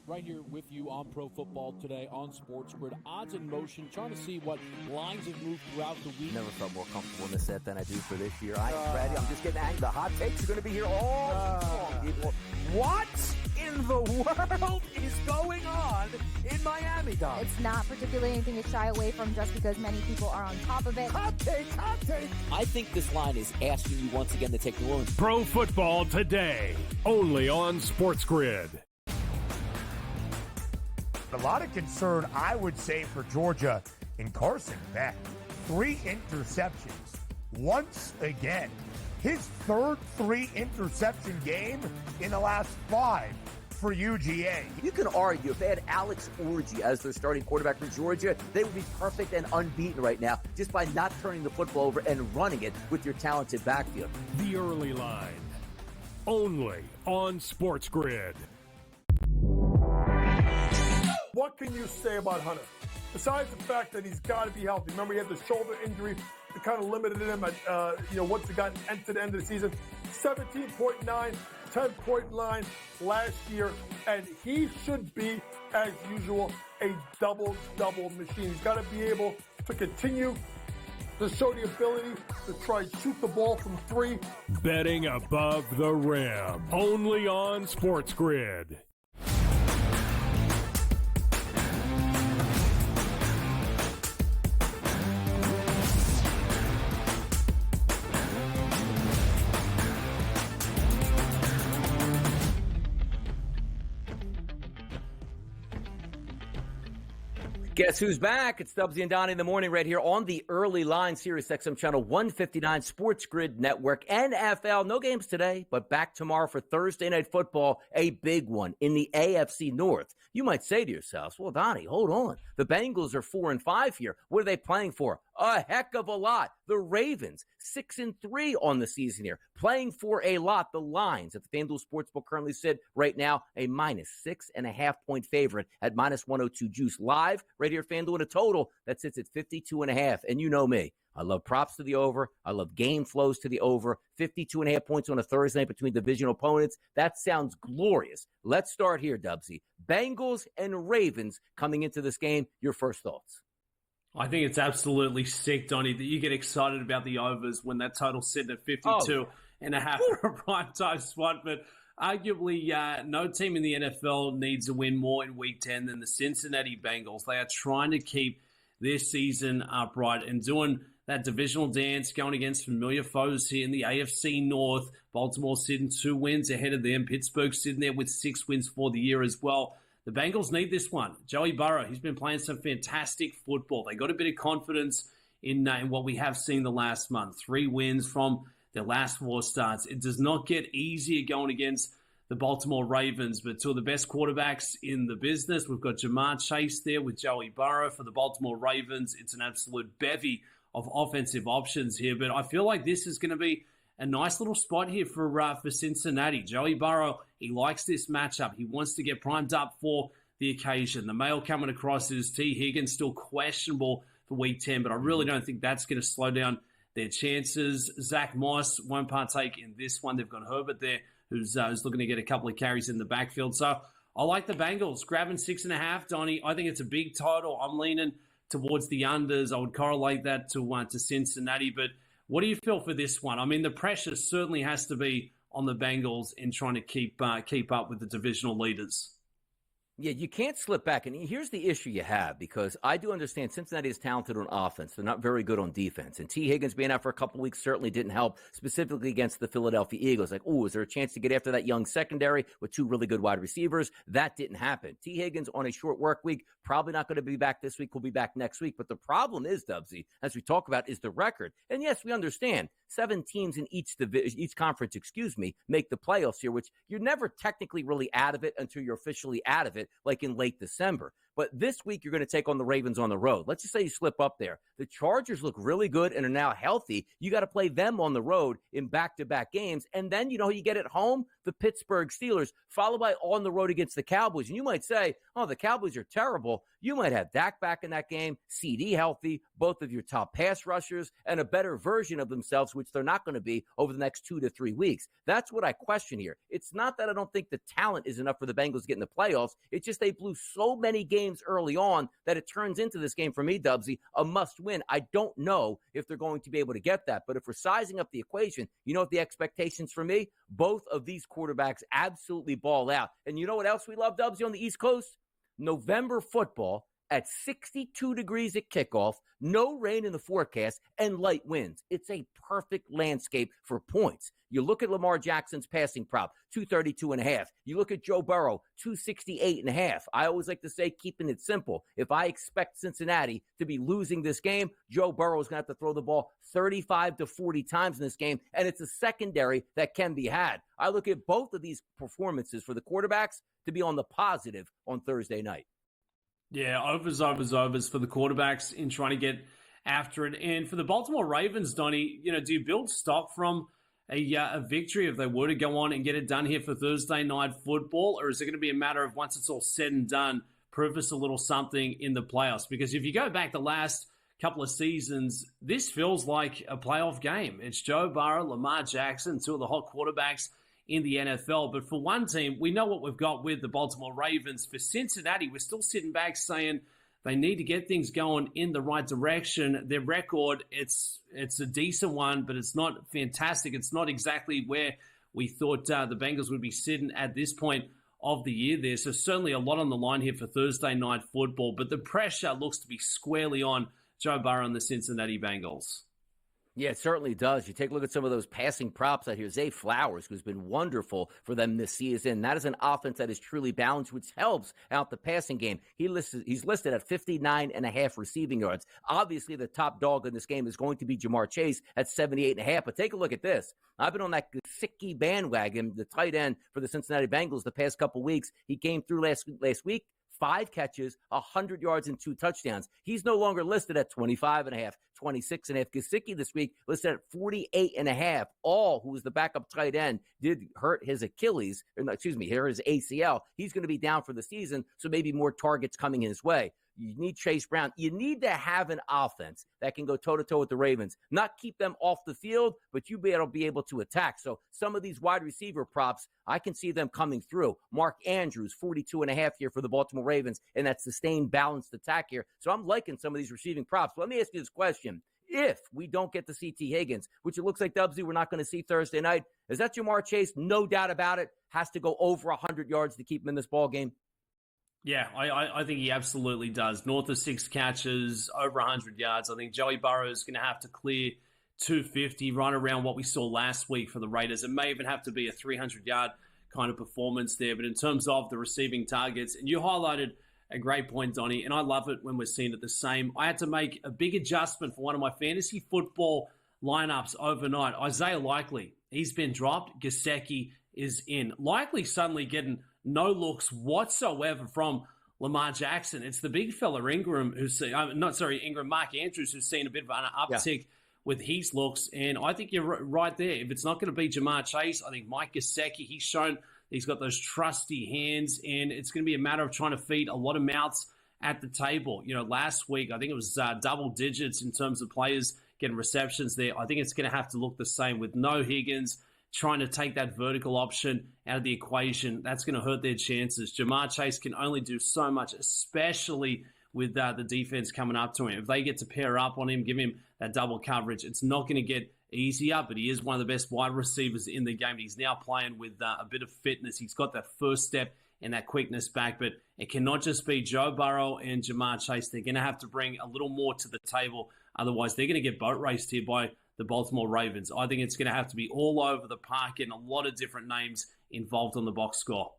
Right here with you on Pro Football Today on SportsGrid. Odds in motion, trying to see what lines have moved throughout the week. Never felt more comfortable in the set than I do for this year. I am ready. I'm just getting angry. The hot takes are going to be here all long, people. What in the world is going on in Miami, Dom? It's not particularly anything to shy away from just because many people are on top of it. Hot take. I think this line is asking you once again to take New Orleans. Pro Football Today, only on SportsGrid. A lot of concern, I would say, for Georgia in Carson Beck. 3 interceptions once again. His third 3-interception game in the last 5 for UGA. You can argue if they had Alex Orji as their starting quarterback for Georgia, they would be perfect and unbeaten right now just by not turning the football over and running it with your talented backfield. The early line, only on SportsGrid. What can you say about Hunter? Besides the fact that he's got to be healthy. Remember, he had the shoulder injury that kind of limited him at, once he got into the end of the season. 17.9, 10.9 last year, and he should be, as usual, a double-double machine. He's got to be able to continue to show the ability to try and shoot the ball from 3. Betting above the rim, only on SportsGrid. Guess who's back? It's Stubbsy and Donnie in the morning right here on the Early Line, Sirius XM Channel 159, SportsGrid Network, NFL. No games today, but back tomorrow for Thursday Night Football, a big one in the AFC North. You might say to yourselves, well, Donnie, hold on. The Bengals are 4-5 here. What are they playing for? A heck of a lot. The Ravens, 6-3 on the season here, playing for a lot. The lines at the FanDuel Sportsbook currently sit right now a -6.5 point favorite at -102 juice live right here at FanDuel, in a total that sits at 52.5. And you know me. I love props to the over. I love game flows to the over. 52.5 points on a Thursday night between divisional opponents. That sounds glorious. Let's start here, Dubsy. Bengals and Ravens coming into this game. Your first thoughts? I think it's absolutely sick, Donnie, that you get excited about the overs when that total's sitting at 52 and a half for a primetime spot. But arguably, no team in the NFL needs to win more in Week 10 than the Cincinnati Bengals. They are trying to keep this season upright and doing that divisional dance, going against familiar foes here in the AFC North. Baltimore sitting 2 wins ahead of them. Pittsburgh sitting there with 6 wins for the year as well. The Bengals need this one. Joey Burrow, he's been playing some fantastic football. They got a bit of confidence in what we have seen the last month. 3 wins from their last 4 starts. It does not get easier going against the Baltimore Ravens, but 2 of the best quarterbacks in the business. We've got Jamar Chase there with Joey Burrow for the Baltimore Ravens. It's an absolute bevy of offensive options here, but I feel like this is going to be a nice little spot here for Cincinnati. Joey Burrow, he likes this matchup. He wants to get primed up for the occasion. The mail coming across is T. Higgins still questionable for Week 10, but I really don't think that's going to slow down their chances. Zach Moss won't partake in this one. They've got Herbert there who's looking to get a couple of carries in the backfield. So I like the Bengals grabbing 6.5, Donnie. I think it's a big total. I'm leaning towards the unders. I would correlate that to Cincinnati. But what do you feel for this one? I mean, the pressure certainly has to be on the Bengals in trying to keep up with the divisional leaders. Yeah, you can't slip back. And here's the issue you have, because I do understand Cincinnati is talented on offense. They're not very good on defense. And T. Higgins being out for a couple of weeks certainly didn't help, specifically against the Philadelphia Eagles. Like, is there a chance to get after that young secondary with 2 really good wide receivers? That didn't happen. T. Higgins on a short work week, probably not going to be back this week. He'll be back next week. But the problem is, Dubsy, as we talk about, is the record. And yes, we understand 7 teams in each conference, make the playoffs here, which you're never technically really out of it until you're officially out of it. like in late December. But this week, you're going to take on the Ravens on the road. Let's just say you slip up there. The Chargers look really good and are now healthy. You got to play them on the road in back-to-back games. And then, you get at home the Pittsburgh Steelers, followed by on the road against the Cowboys. And you might say, oh, the Cowboys are terrible. You might have Dak back in that game, CD healthy, both of your top pass rushers, and a better version of themselves, which they're not going to be over the next 2 to 3 weeks. That's what I question here. It's not that I don't think the talent is enough for the Bengals to get in the playoffs. It's just they blew so many games early on that it turns into this game for me, Dubsy, a must-win. I don't know if they're going to be able to get that. But if we're sizing up the equation, you know what the expectations for me? Both of these quarterbacks absolutely ball out. And you know what else we love, Dubsy, on the East Coast? November football at 62 degrees at kickoff, no rain in the forecast, and light winds. It's a perfect landscape for points. You look at Lamar Jackson's passing prop, 232.5. You look at Joe Burrow, 268.5. I always like to say, keeping it simple. If I expect Cincinnati to be losing this game, Joe Burrow is going to have to throw the ball 35 to 40 times in this game, and it's a secondary that can be had. I look at both of these performances for the quarterbacks to be on the positive on Thursday night. Yeah, overs for the quarterbacks in trying to get after it. And for the Baltimore Ravens, Donnie, do you build stock from a victory if they were to go on and get it done here for Thursday night football? Or is it going to be a matter of once it's all said and done, prove us a little something in the playoffs? Because if you go back the last couple of seasons, this feels like a playoff game. It's Joe Burrow, Lamar Jackson, two of the hot quarterbacks in the NFL. But for one team, we know what we've got with the Baltimore Ravens. For Cincinnati, we're still sitting back saying they need to get things going in the right direction. Their record, it's a decent one, but it's not fantastic. It's not exactly where we thought the Bengals would be sitting at this point of the year there. So certainly a lot on the line here for Thursday night football, but the pressure looks to be squarely on Joe Burrow and the Cincinnati Bengals. Yeah, it certainly does. You take a look at some of those passing props out here. Zay Flowers, who's been wonderful for them this season. That is an offense that is truly balanced, which helps out the passing game. He's listed at 59.5 receiving yards. Obviously, the top dog in this game is going to be Jamar Chase at 78.5. But take a look at this. I've been on that Gesicki bandwagon, the tight end for the Cincinnati Bengals the past couple weeks. He came through last week. 5 catches, 100 yards, and 2 touchdowns. He's no longer listed at 25.5, 26.5. Gesicki this week listed at 48.5. All, who was the backup tight end, did hurt his Achilles, hurt his ACL. He's going to be down for the season, so maybe more targets coming his way. You need Chase Brown. You need to have an offense that can go toe-to-toe with the Ravens. Not keep them off the field, but you better be able to attack. So some of these wide receiver props, I can see them coming through. Mark Andrews, 42.5 here for the Baltimore Ravens, and that sustained balanced attack here. So I'm liking some of these receiving props. Let me ask you this question. If we don't get to see T. Higgins, which it looks like, Dubsy, we're not going to see Thursday night, is that Jamar Chase? No doubt about it. Has to go over 100 yards to keep him in this ball game. Yeah, I think he absolutely does. North of 6 catches, over 100 yards. I think Joey Burrow is going to have to clear 250, right around what we saw last week for the Raiders. It may even have to be a 300-yard kind of performance there. But in terms of the receiving targets, and you highlighted a great point, Donnie, and I love it when we're seeing it the same. I had to make a big adjustment for one of my fantasy football lineups overnight. Isaiah Likely, he's been dropped. Gesicki is in. Likely suddenly getting no looks whatsoever from Lamar Jackson. It's the big fella Mark Andrews, who's seen a bit of an uptick with his looks. And I think you're right there. If it's not going to be Jamar Chase, I think Mike Gesicki, he's shown he's got those trusty hands, and it's going to be a matter of trying to feed a lot of mouths at the table. Last week, I think it was double digits in terms of players getting receptions there. I think it's going to have to look the same with no Higgins, trying to take that vertical option out of the equation. That's going to hurt their chances. Jamar Chase can only do so much, especially with the defense coming up to him. If they get to pair up on him, give him that double coverage, it's not going to get easier, but he is one of the best wide receivers in the game. He's now playing with a bit of fitness. He's got that first step and that quickness back, but it cannot just be Joe Burrow and Jamar Chase. They're going to have to bring a little more to the table. Otherwise, they're going to get boat raced here by the Baltimore Ravens. I think it's going to have to be all over the park and a lot of different names involved on the box score.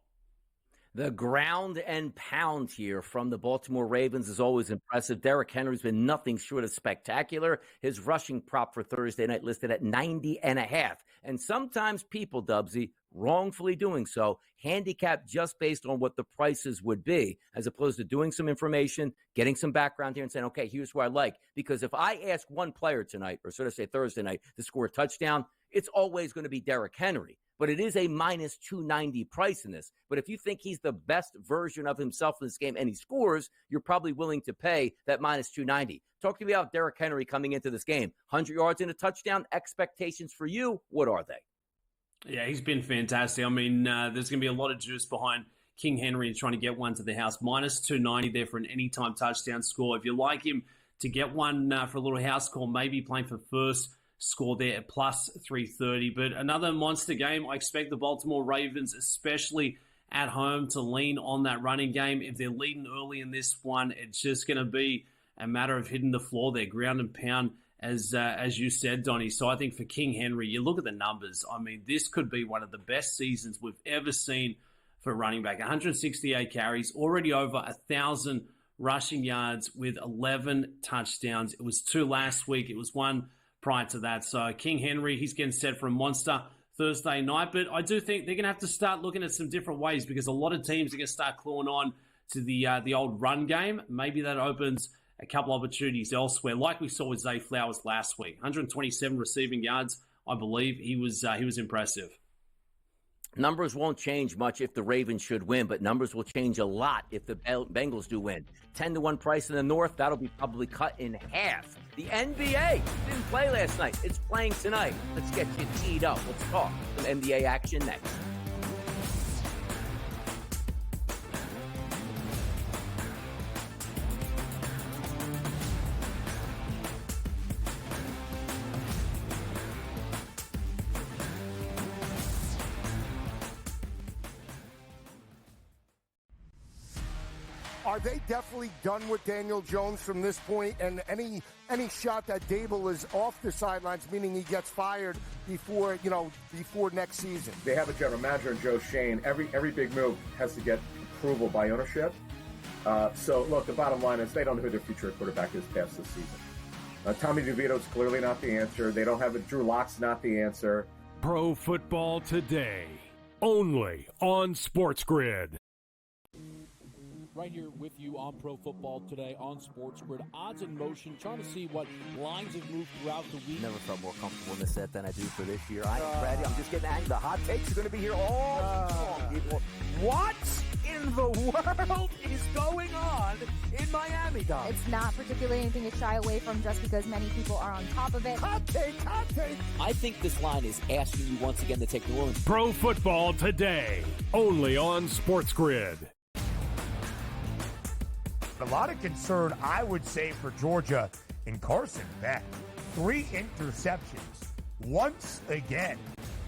The ground and pound here from the Baltimore Ravens is always impressive. Derrick Henry's been nothing short of spectacular. His rushing prop for Thursday night listed at 90.5. And sometimes people, Dubsy, wrongfully doing so, handicap just based on what the prices would be, as opposed to doing some information, getting some background here and saying, okay, here's who I like. Because if I ask one player tonight, or sort of say Thursday night, to score a touchdown, it's always going to be Derrick Henry. But it is a minus 290 price in this. But if you think he's the best version of himself in this game and he scores, you're probably willing to pay that minus 290. Talk to me about Derrick Henry coming into this game. 100 yards and a touchdown. Expectations for you, what are they? Yeah, he's been fantastic. I mean, there's going to be a lot of juice behind King Henry and trying to get one to the house. Minus 290 there for an anytime touchdown score. If you like him to get one for a little house call, maybe playing for first score there at plus 330. But another monster game. I expect the Baltimore Ravens, especially at home, to lean on that running game. If they're leading early in this one, it's just going to be a matter of hitting the floor there, ground and pound, as you said, Donnie. So I think for King Henry, you look at the numbers. I mean, this could be one of the best seasons we've ever seen for running back. 168 carries, already over 1,000 rushing yards with 11 touchdowns. It was 2 last week. It was 1 prior to that. So King Henry, he's getting set for a monster Thursday night. But I do think they're going to have to start looking at some different ways, because a lot of teams are going to start clawing on to the old run game. Maybe that opens a couple opportunities elsewhere, like we saw with Zay Flowers last week. 127 receiving yards, I believe. He was impressive. Numbers won't change much if the Ravens should win, but numbers will change a lot if the Bengals do win. 10-1 price in the North, that'll be probably cut in half. The NBA didn't play last night. It's playing tonight. Let's get you teed up. Let's talk some NBA action next. Are they definitely done with Daniel Jones from this point? And any shot that Dable is off the sidelines, meaning he gets fired before next season? They have a general manager in Joe Shane. Every big move has to get approval by ownership. So, look, the bottom line is they don't know who their future quarterback is past this season. Tommy DeVito's clearly not the answer. They don't have Drew Lock's not the answer. Pro Football Today, only on SportsGrid. Right here with you on Pro Football Today on SportsGrid. Odds in motion, trying to see what lines have moved throughout the week. Never felt more comfortable in this set than I do for this year. Brady, I'm just getting angry. The hot takes are going to be here all season, people. What in the world is going on in Miami, Don? It's not particularly anything to shy away from, just because many people are on top of it. Hot take. I think this line is asking you once again to take New Orleans. Pro Football Today, only on SportsGrid. A lot of concern, I would say, for Georgia and Carson Beck. 3 interceptions once again.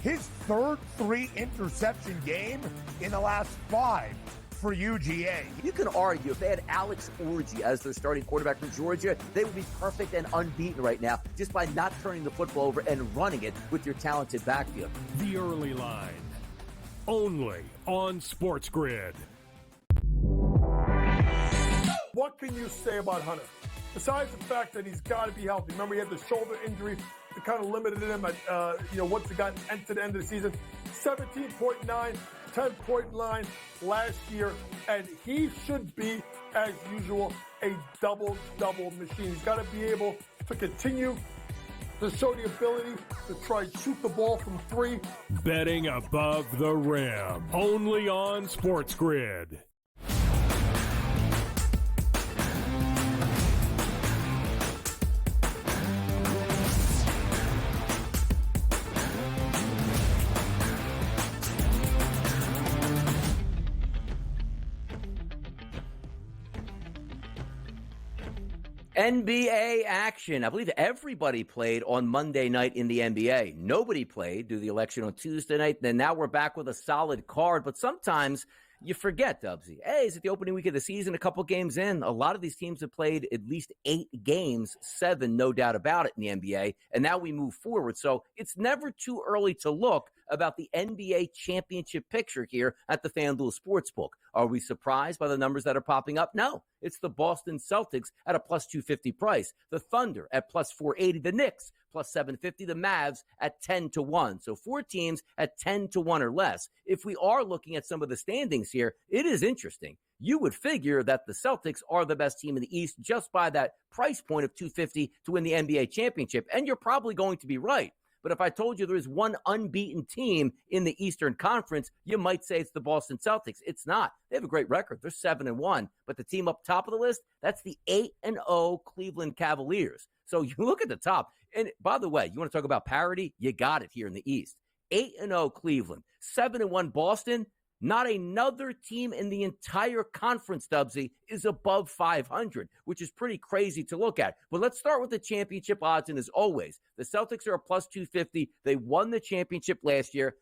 His third 3-interception game in the last 5 for UGA. You can argue if they had Alex Orji as their starting quarterback for Georgia, they would be perfect and unbeaten right now just by not turning the football over and running it with your talented backfield. The early line, only on SportsGrid. What can you say about Hunter? Besides the fact that he's got to be healthy. Remember, he had the shoulder injury that kind of limited him at, once he got to the end of the season. 17.9, 10.9 last year, and he should be, as usual, a double-double machine. He's got to be able to continue to show the ability to try and shoot the ball from 3. Betting above the rim, only on SportsGrid. NBA action. I believe everybody played on Monday night in the NBA. Nobody played due to the election on Tuesday night. Then now we're back with a solid card. But sometimes you forget, Dubsy. Hey, is it the opening week of the season? A couple games in. A lot of these teams have played at least 8 games, 7, no doubt about it, in the NBA. And now we move forward. So it's never too early to look. about the NBA championship picture here at the FanDuel Sportsbook. Are we surprised by the numbers that are popping up? No. It's the Boston Celtics at a plus 250 price, the Thunder at plus 480, the Knicks plus 750, the Mavs at 10-1. So 4 teams at 10-1 or less. If we are looking at some of the standings here, it is interesting. You would figure that the Celtics are the best team in the East just by that price point of 250 to win the NBA championship. And you're probably going to be right. But if I told you there is one unbeaten team in the Eastern Conference, you might say it's the Boston Celtics. It's not. They have a great record. They're 7-1. But the team up top of the list, that's the 8-0 Cleveland Cavaliers. So you look at the top. And by the way, you want to talk about parity? You got it here in the East. 8-0 Cleveland, 7-1 Boston. Not another team in the entire conference, Dubsy, is above 500, which is pretty crazy to look at. But let's start with the championship odds. And as always, the Celtics are a plus 250. They won the championship last year.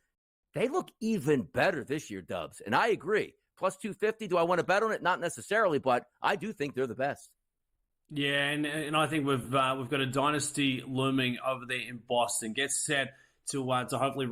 They look even better this year, Dubs. And I agree. Plus 250, do I want to bet on it? Not necessarily, but I do think they're the best. Yeah, and I think we've got a dynasty looming over there in Boston. Gets set to hopefully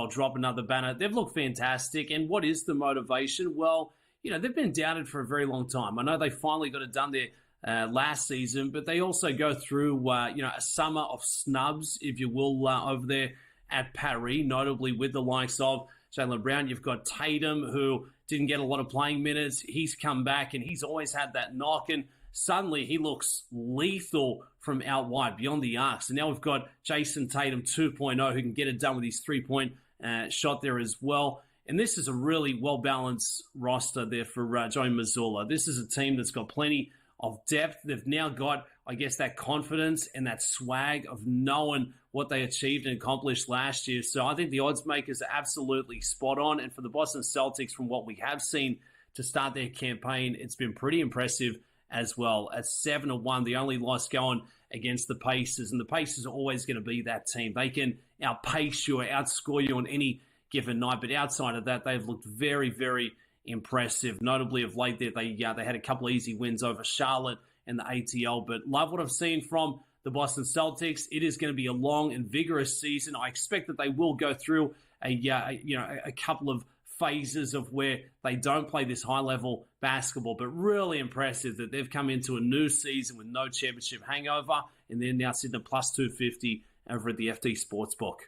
drop another banner. They've looked fantastic. And what is the motivation? Well, they've been doubted for a very long time. I know they finally got it done there last season, but they also go through, a summer of snubs, if you will, over there at Paris, notably with the likes of Jaylen Brown. You've got Tatum, who didn't get a lot of playing minutes. He's come back, and he's always had that knock, and suddenly he looks lethal from out wide, beyond the arc. So now we've got Jason Tatum 2.0, who can get it done with his three-point shot there as well. And this is a really well-balanced roster there for Joey Mazzulla. This is a team that's got plenty of depth. They've now got, I guess, that confidence and that swag of knowing what they achieved and accomplished last year. So I think the odds makers are absolutely spot on. And for the Boston Celtics, from what we have seen to start their campaign, it's been pretty impressive as well. At 7-1, the only loss going against the Pacers, and the Pacers are always going to be that team. They can outpace you or outscore you on any given night, but outside of that, they've looked very, very impressive. Notably of late there, they had a couple of easy wins over Charlotte and the ATL, but love what I've seen from the Boston Celtics. It is going to be a long and vigorous season. I expect that they will go through a couple of phases of where they don't play this high-level basketball, but really impressive that they've come into a new season with no championship hangover, and they're now sitting at plus 250 over at the FT Sportsbook.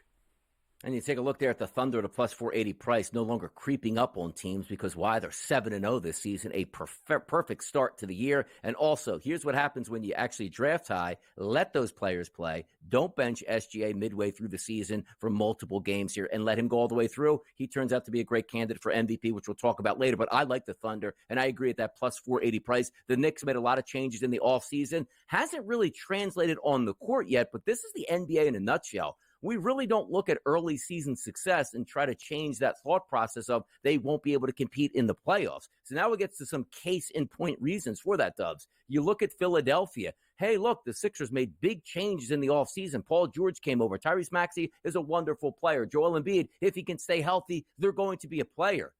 And you take a look there at the Thunder at a plus 480 price, no longer creeping up on teams because why? They're 7-0 this season, a perfect start to the year. And also, here's what happens when you actually draft high. Let those players play. Don't bench SGA midway through the season for multiple games here and let him go all the way through. He turns out to be a great candidate for MVP, which we'll talk about later. But I like the Thunder, and I agree at that plus 480 price. The Knicks made a lot of changes in the offseason. Hasn't really translated on the court yet, but this is the NBA in a nutshell. We really don't look at early season success and try to change that thought process of they won't be able to compete in the playoffs. So now it gets to some case in point reasons for that, Dubs. You look at Philadelphia. Hey, look, the Sixers made big changes in the offseason. Paul George came over. Tyrese Maxey is a wonderful player. Joel Embiid, if he can stay healthy, they're going to be a player.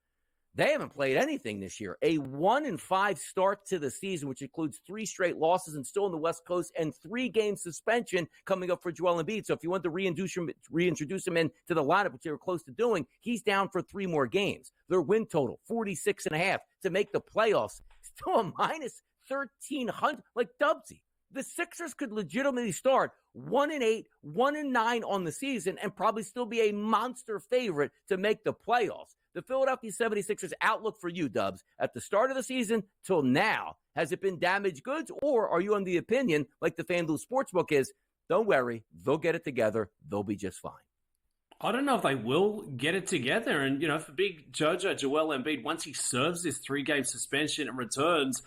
They haven't played anything this year. A 1-5 start to the season, which includes 3 straight losses and still in the West Coast, and 3-game suspension coming up for Joel Embiid. So if you want to reintroduce him into the lineup, which they were close to doing, he's down for 3 more games. Their win total, 46.5 to make the playoffs. Still a minus 1,300, like Dubsy. The Sixers could legitimately start 1-8, 1-9 on the season and probably still be a monster favorite to make the playoffs. The Philadelphia 76ers outlook for you, Dubs, at the start of the season till now, has it been damaged goods, or are you on the opinion, like the FanDuel Sportsbook is, don't worry, they'll get it together, they'll be just fine? I don't know if they will get it together. And, for big Jojo, Joel Embiid, once he serves this 3-game suspension and returns,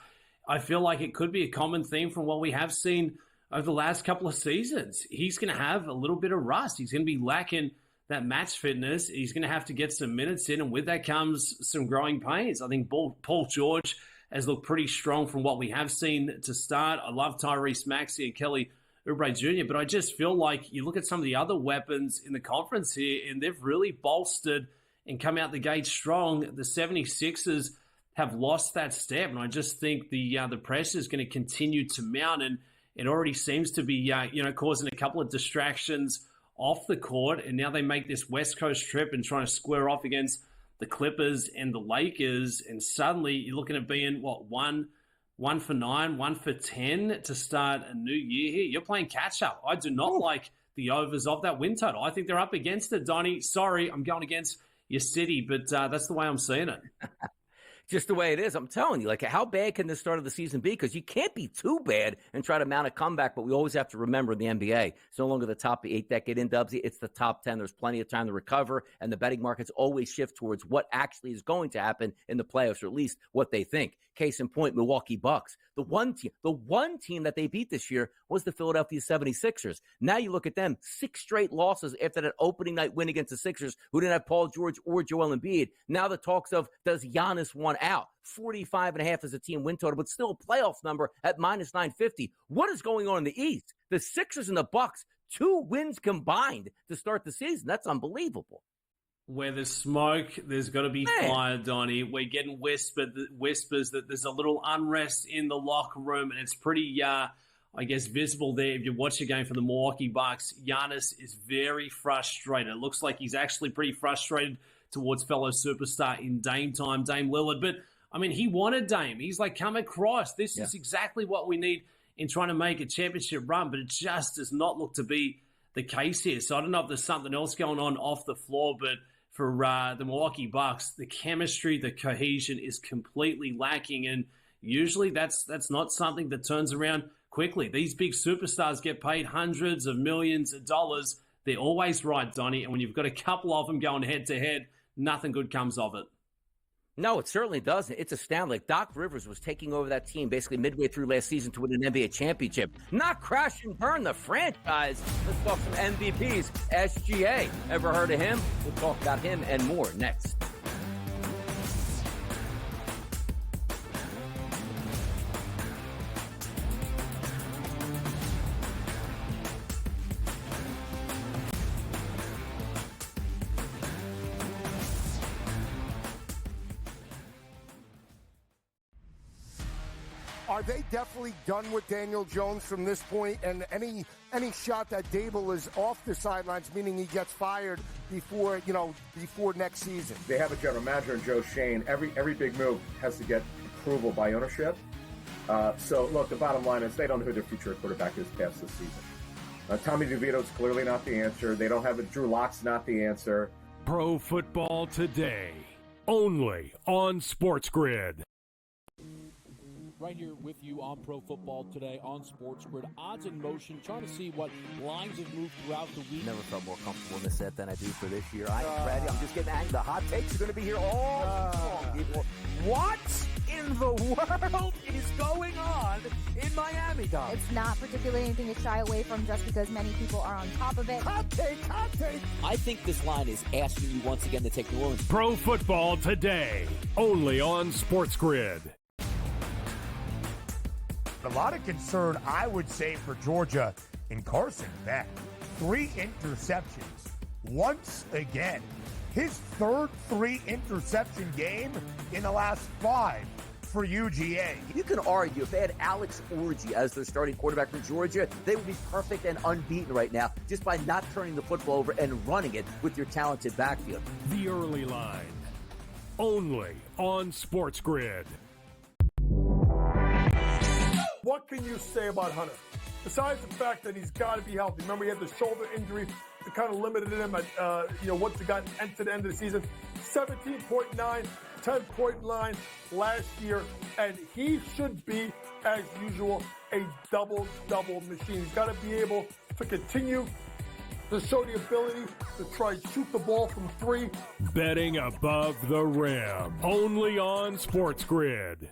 I feel like it could be a common theme from what we have seen over the last couple of seasons. He's going to have a little bit of rust. He's going to be lacking that match fitness. He's going to have to get some minutes in, and with that comes some growing pains. I think Paul George has looked pretty strong from what we have seen to start. I love Tyrese Maxey and Kelly Oubre Jr., but I just feel like you look at some of the other weapons in the conference here, and they've really bolstered and come out the gate strong. The 76ers have lost that step, and I just think the pressure is going to continue to mount, and it already seems to be causing a couple of distractions off the court, and now they make this West Coast trip and trying to square off against the Clippers and the Lakers, and suddenly you're looking at being, one for 9, 1 for 10 to start a new year here. You're playing catch-up. I do not like the overs of that win total. I think they're up against it, Donnie. Sorry, I'm going against your city, but that's the way I'm seeing it. Just the way it is. I'm telling you, like, how bad can the start of the season be? Because you can't be too bad and try to mount a comeback, but we always have to remember the NBA. It's no longer the top 8 that get in, Dubsy. It's the top 10. There's plenty of time to recover, and the betting markets always shift towards what actually is going to happen in the playoffs, or at least what they think. Case in point, Milwaukee Bucks. The one team that they beat this year was the Philadelphia 76ers. Now you look at them, 6 straight losses after that opening night win against the Sixers, who didn't have Paul George or Joel Embiid. Now the talks of, does Giannis want out? 45.5 as a team win total, but still a playoff number at minus 950. What is going on in the East? The Sixers and the Bucks, 2 wins combined to start the season. That's unbelievable. Where there's smoke, there's got to be fire, Donnie. We're getting whispers that there's a little unrest in the locker room, and it's pretty, visible there. If you watch the game for the Milwaukee Bucks, Giannis is very frustrated. It looks like he's actually pretty frustrated towards fellow superstar in Dame time, Dame Lillard. But, I mean, he wanted Dame. He's like, come across. This is exactly what we need in trying to make a championship run, but it just does not look to be the case here. So I don't know if there's something else going on off the floor, but for the Milwaukee Bucks, the chemistry, the cohesion is completely lacking, and usually that's not something that turns around quickly. These big superstars get paid hundreds of millions of dollars. They're always right, Donnie, and when you've got a couple of them going head-to-head, nothing good comes of it. No, it certainly doesn't. It's astounding. Like, Doc Rivers was taking over that team basically midway through last season to win an NBA championship. Not crash and burn the franchise. Let's talk some MVPs. SGA. Ever heard of him? We'll talk about him and more next. Are they definitely done with Daniel Jones from this point? And any shot that Dable is off the sidelines, meaning he gets fired before next season? They have a general manager in Joe Shane. Every big move has to get approval by ownership. So, look, the bottom line is they don't know who their future quarterback is past this season. Tommy DeVito's clearly not the answer. They don't have Drew Lock's not the answer. Pro Football Today, only on SportsGrid. Right here with you on Pro Football Today on SportsGrid. Odds in motion, trying to see what lines have moved throughout the week. Never felt more comfortable in this set than I do for this year. I'm ready. I'm just getting angry. The hot takes are going to be here all long, people. What in the world is going on in Miami, Dom? It's not particularly anything to shy away from just because many people are on top of it. Hot take. I think this line is asking you once again to take New Orleans. Pro Football Today, only on SportsGrid. A lot of concern, I would say, for Georgia in Carson Beck. 3 interceptions once again. His third 3-interception game in the last 5 for UGA. You can argue if they had Alex Orji as their starting quarterback for Georgia, they would be perfect and unbeaten right now just by not turning the football over and running it with your talented backfield. The early line, only on SportsGrid. What can you say about Hunter? Besides the fact that he's got to be healthy. Remember, he had the shoulder injury that kind of limited him at, once he got to the end of the season. 17.9, 10.9 last year, and he should be, as usual, a double-double machine. He's got to be able to continue to show the ability to try and shoot the ball from 3. Betting above the rim, only on SportsGrid.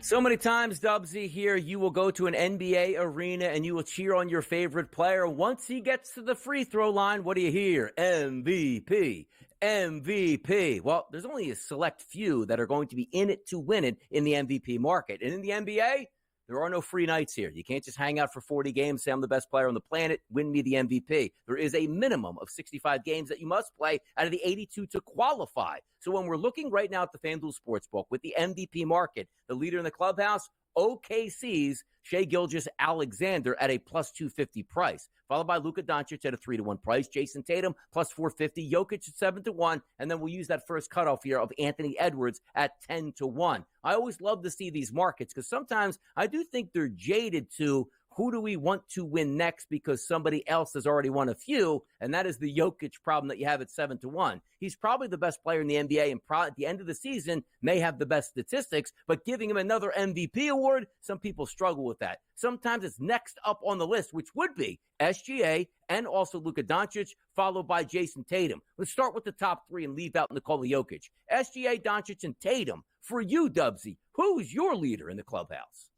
So many times, Dubsy, here you will go to an NBA arena and you will cheer on your favorite player. Once he gets to the free throw line, what do you hear? MVP, MVP. Well, there's only a select few that are going to be in it to win it in the MVP market. And in the NBA, There are no free nights here. You can't just hang out for 40 games, say I'm the best player on the planet, win me the MVP. There is a minimum of 65 games that you must play out of the 82 to qualify. So when we're looking right now at the FanDuel Sportsbook with the MVP market, the leader in the clubhouse, OKC's Shai Gilgeous-Alexander at a plus 250 price, followed by Luka Doncic at a 3-1 price, Jason Tatum plus 450, Jokic at 7-1, and then we'll use that first cutoff here of Anthony Edwards at 10-1. I always love to see these markets because sometimes I do think they're jaded to who do we want to win next because somebody else has already won a few, and that is the Jokic problem that you have at 7-1. He's probably the best player in the NBA and at the end of the season may have the best statistics, but giving him another MVP award, some people struggle with that. Sometimes it's next up on the list, which would be SGA and also Luka Doncic, followed by Jason Tatum. Let's start with the top three and leave out Nikola Jokic. SGA, Doncic, and Tatum. For you, Dubsy, who's your leader in the clubhouse?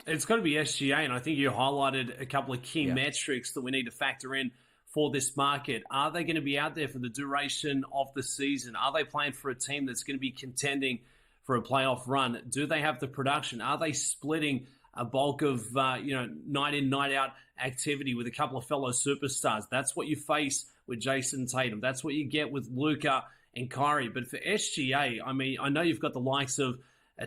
It's got to be SGA, and I think you highlighted a couple of key metrics that we need to factor in for this market. Are they going to be out there for the duration of the season? Are they playing for a team that's going to be contending for a playoff run? Do they have the production? Are they splitting a bulk of night in, night out activity with a couple of fellow superstars? That's what you face with Jason Tatum. That's what you get with Luka and Kyrie. But for SGA, I mean, I know you've got the likes of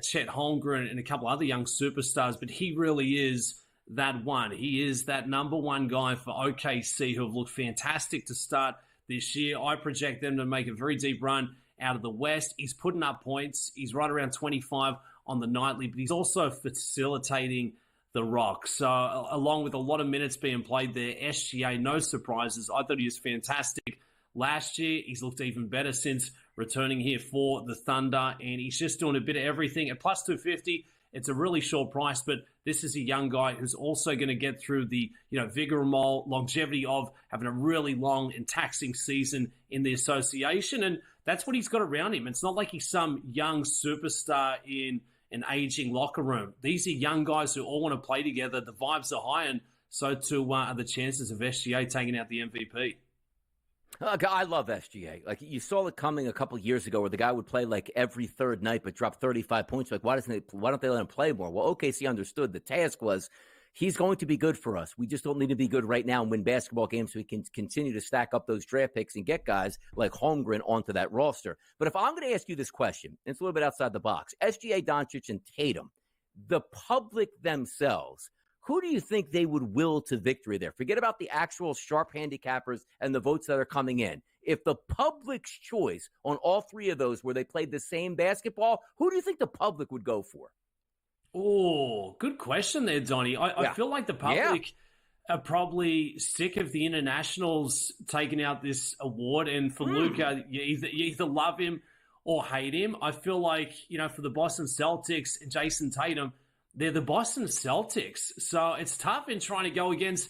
Chet Holmgren and a couple other young superstars, but he really is that one. He is that number one guy for OKC who have looked fantastic to start this year. I project them to make a very deep run out of the West. He's putting up points. He's right around 25 on the nightly, but he's also facilitating the rock. So along with a lot of minutes being played there, SGA, no surprises. I thought he was fantastic last year. He's looked even better since returning here for the Thunder, and he's just doing a bit of everything. At plus 250, it's a really short price, but this is a young guy who's also going to get through the vigor and longevity of having a really long and taxing season in the association, and that's what he's got around him. It's not like he's some young superstar in an aging locker room. These are young guys who all want to play together. The vibes are high, and so too are the chances of SGA taking out the MVP. I love SGA. Like, you saw it coming a couple of years ago where the guy would play like every third night but drop 35 points. Like, why don't they let him play more? Well, OKC understood the task was he's going to be good for us. We just don't need to be good right now and win basketball games so we can continue to stack up those draft picks and get guys like Holmgren onto that roster. But if I'm going to ask you this question, it's a little bit outside the box. SGA, Doncic, and Tatum, the public themselves, who do you think they would will to victory there? Forget about the actual sharp handicappers and the votes that are coming in. If the public's choice on all three of those where they played the same basketball, who do you think the public would go for? Oh, good question there, Donnie. I feel like the public are probably sick of the internationals taking out this award. And for Luka, you either love him or hate him. I feel like, for the Boston Celtics and Jason Tatum, they're the Boston Celtics. So it's tough in trying to go against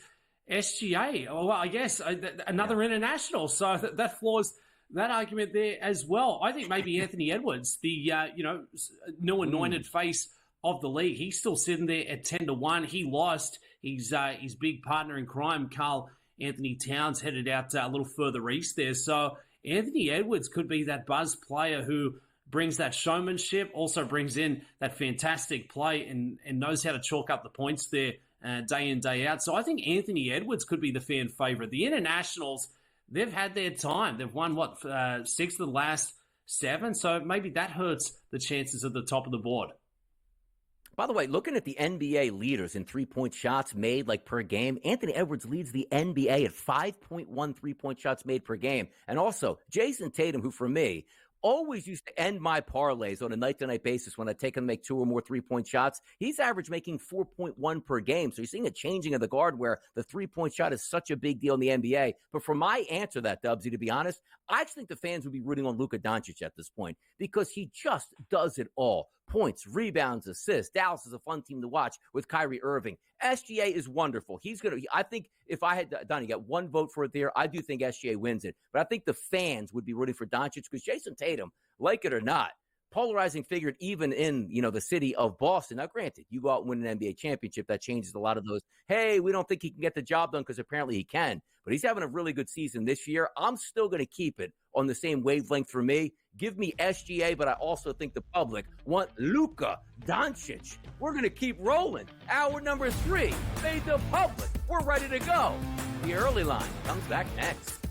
SGA. Well, I guess another international. So that flaws that argument there as well. I think maybe Anthony Edwards, the new anointed face of the league, he's still sitting there at 10-1. He lost his big partner in crime, Karl Anthony Towns, headed out a little further east there. So Anthony Edwards could be that buzz player who brings that showmanship, also brings in that fantastic play and knows how to chalk up the points there day in, day out. So I think Anthony Edwards could be the fan favorite. The internationals, they've had their time. They've won, 6 of the last 7? So maybe that hurts the chances at the top of the board. By the way, looking at the NBA leaders in three-point shots made per game, Anthony Edwards leads the NBA at 5.1 three-point shots made per game. And also, Jason Tatum, who for me always used to end my parlays on a night-to-night basis when I take him to make 2 or more three-point shots. He's average making 4.1 per game. So you're seeing a changing of the guard where the three-point shot is such a big deal in the NBA. But for my answer to that, Dubsy, to be honest, I just think the fans would be rooting on Luka Doncic at this point because he just does it all. Points, rebounds, assists. Dallas is a fun team to watch with Kyrie Irving. SGA is wonderful. I think if I had, Donnie, got one vote for it there, I do think SGA wins it. But I think the fans would be rooting for Doncic because Jason Tatum, like it or not, polarizing figure even in, the city of Boston. Now, granted, you go out and win an NBA championship, that changes a lot of those. Hey, we don't think he can get the job done because apparently he can. But he's having a really good season this year. I'm still going to keep it on the same wavelength for me. Give me SGA, but I also think the public want Luka Doncic. We're going to keep rolling. Hour number 3, Fade the Public. We're ready to go. The early line comes back next.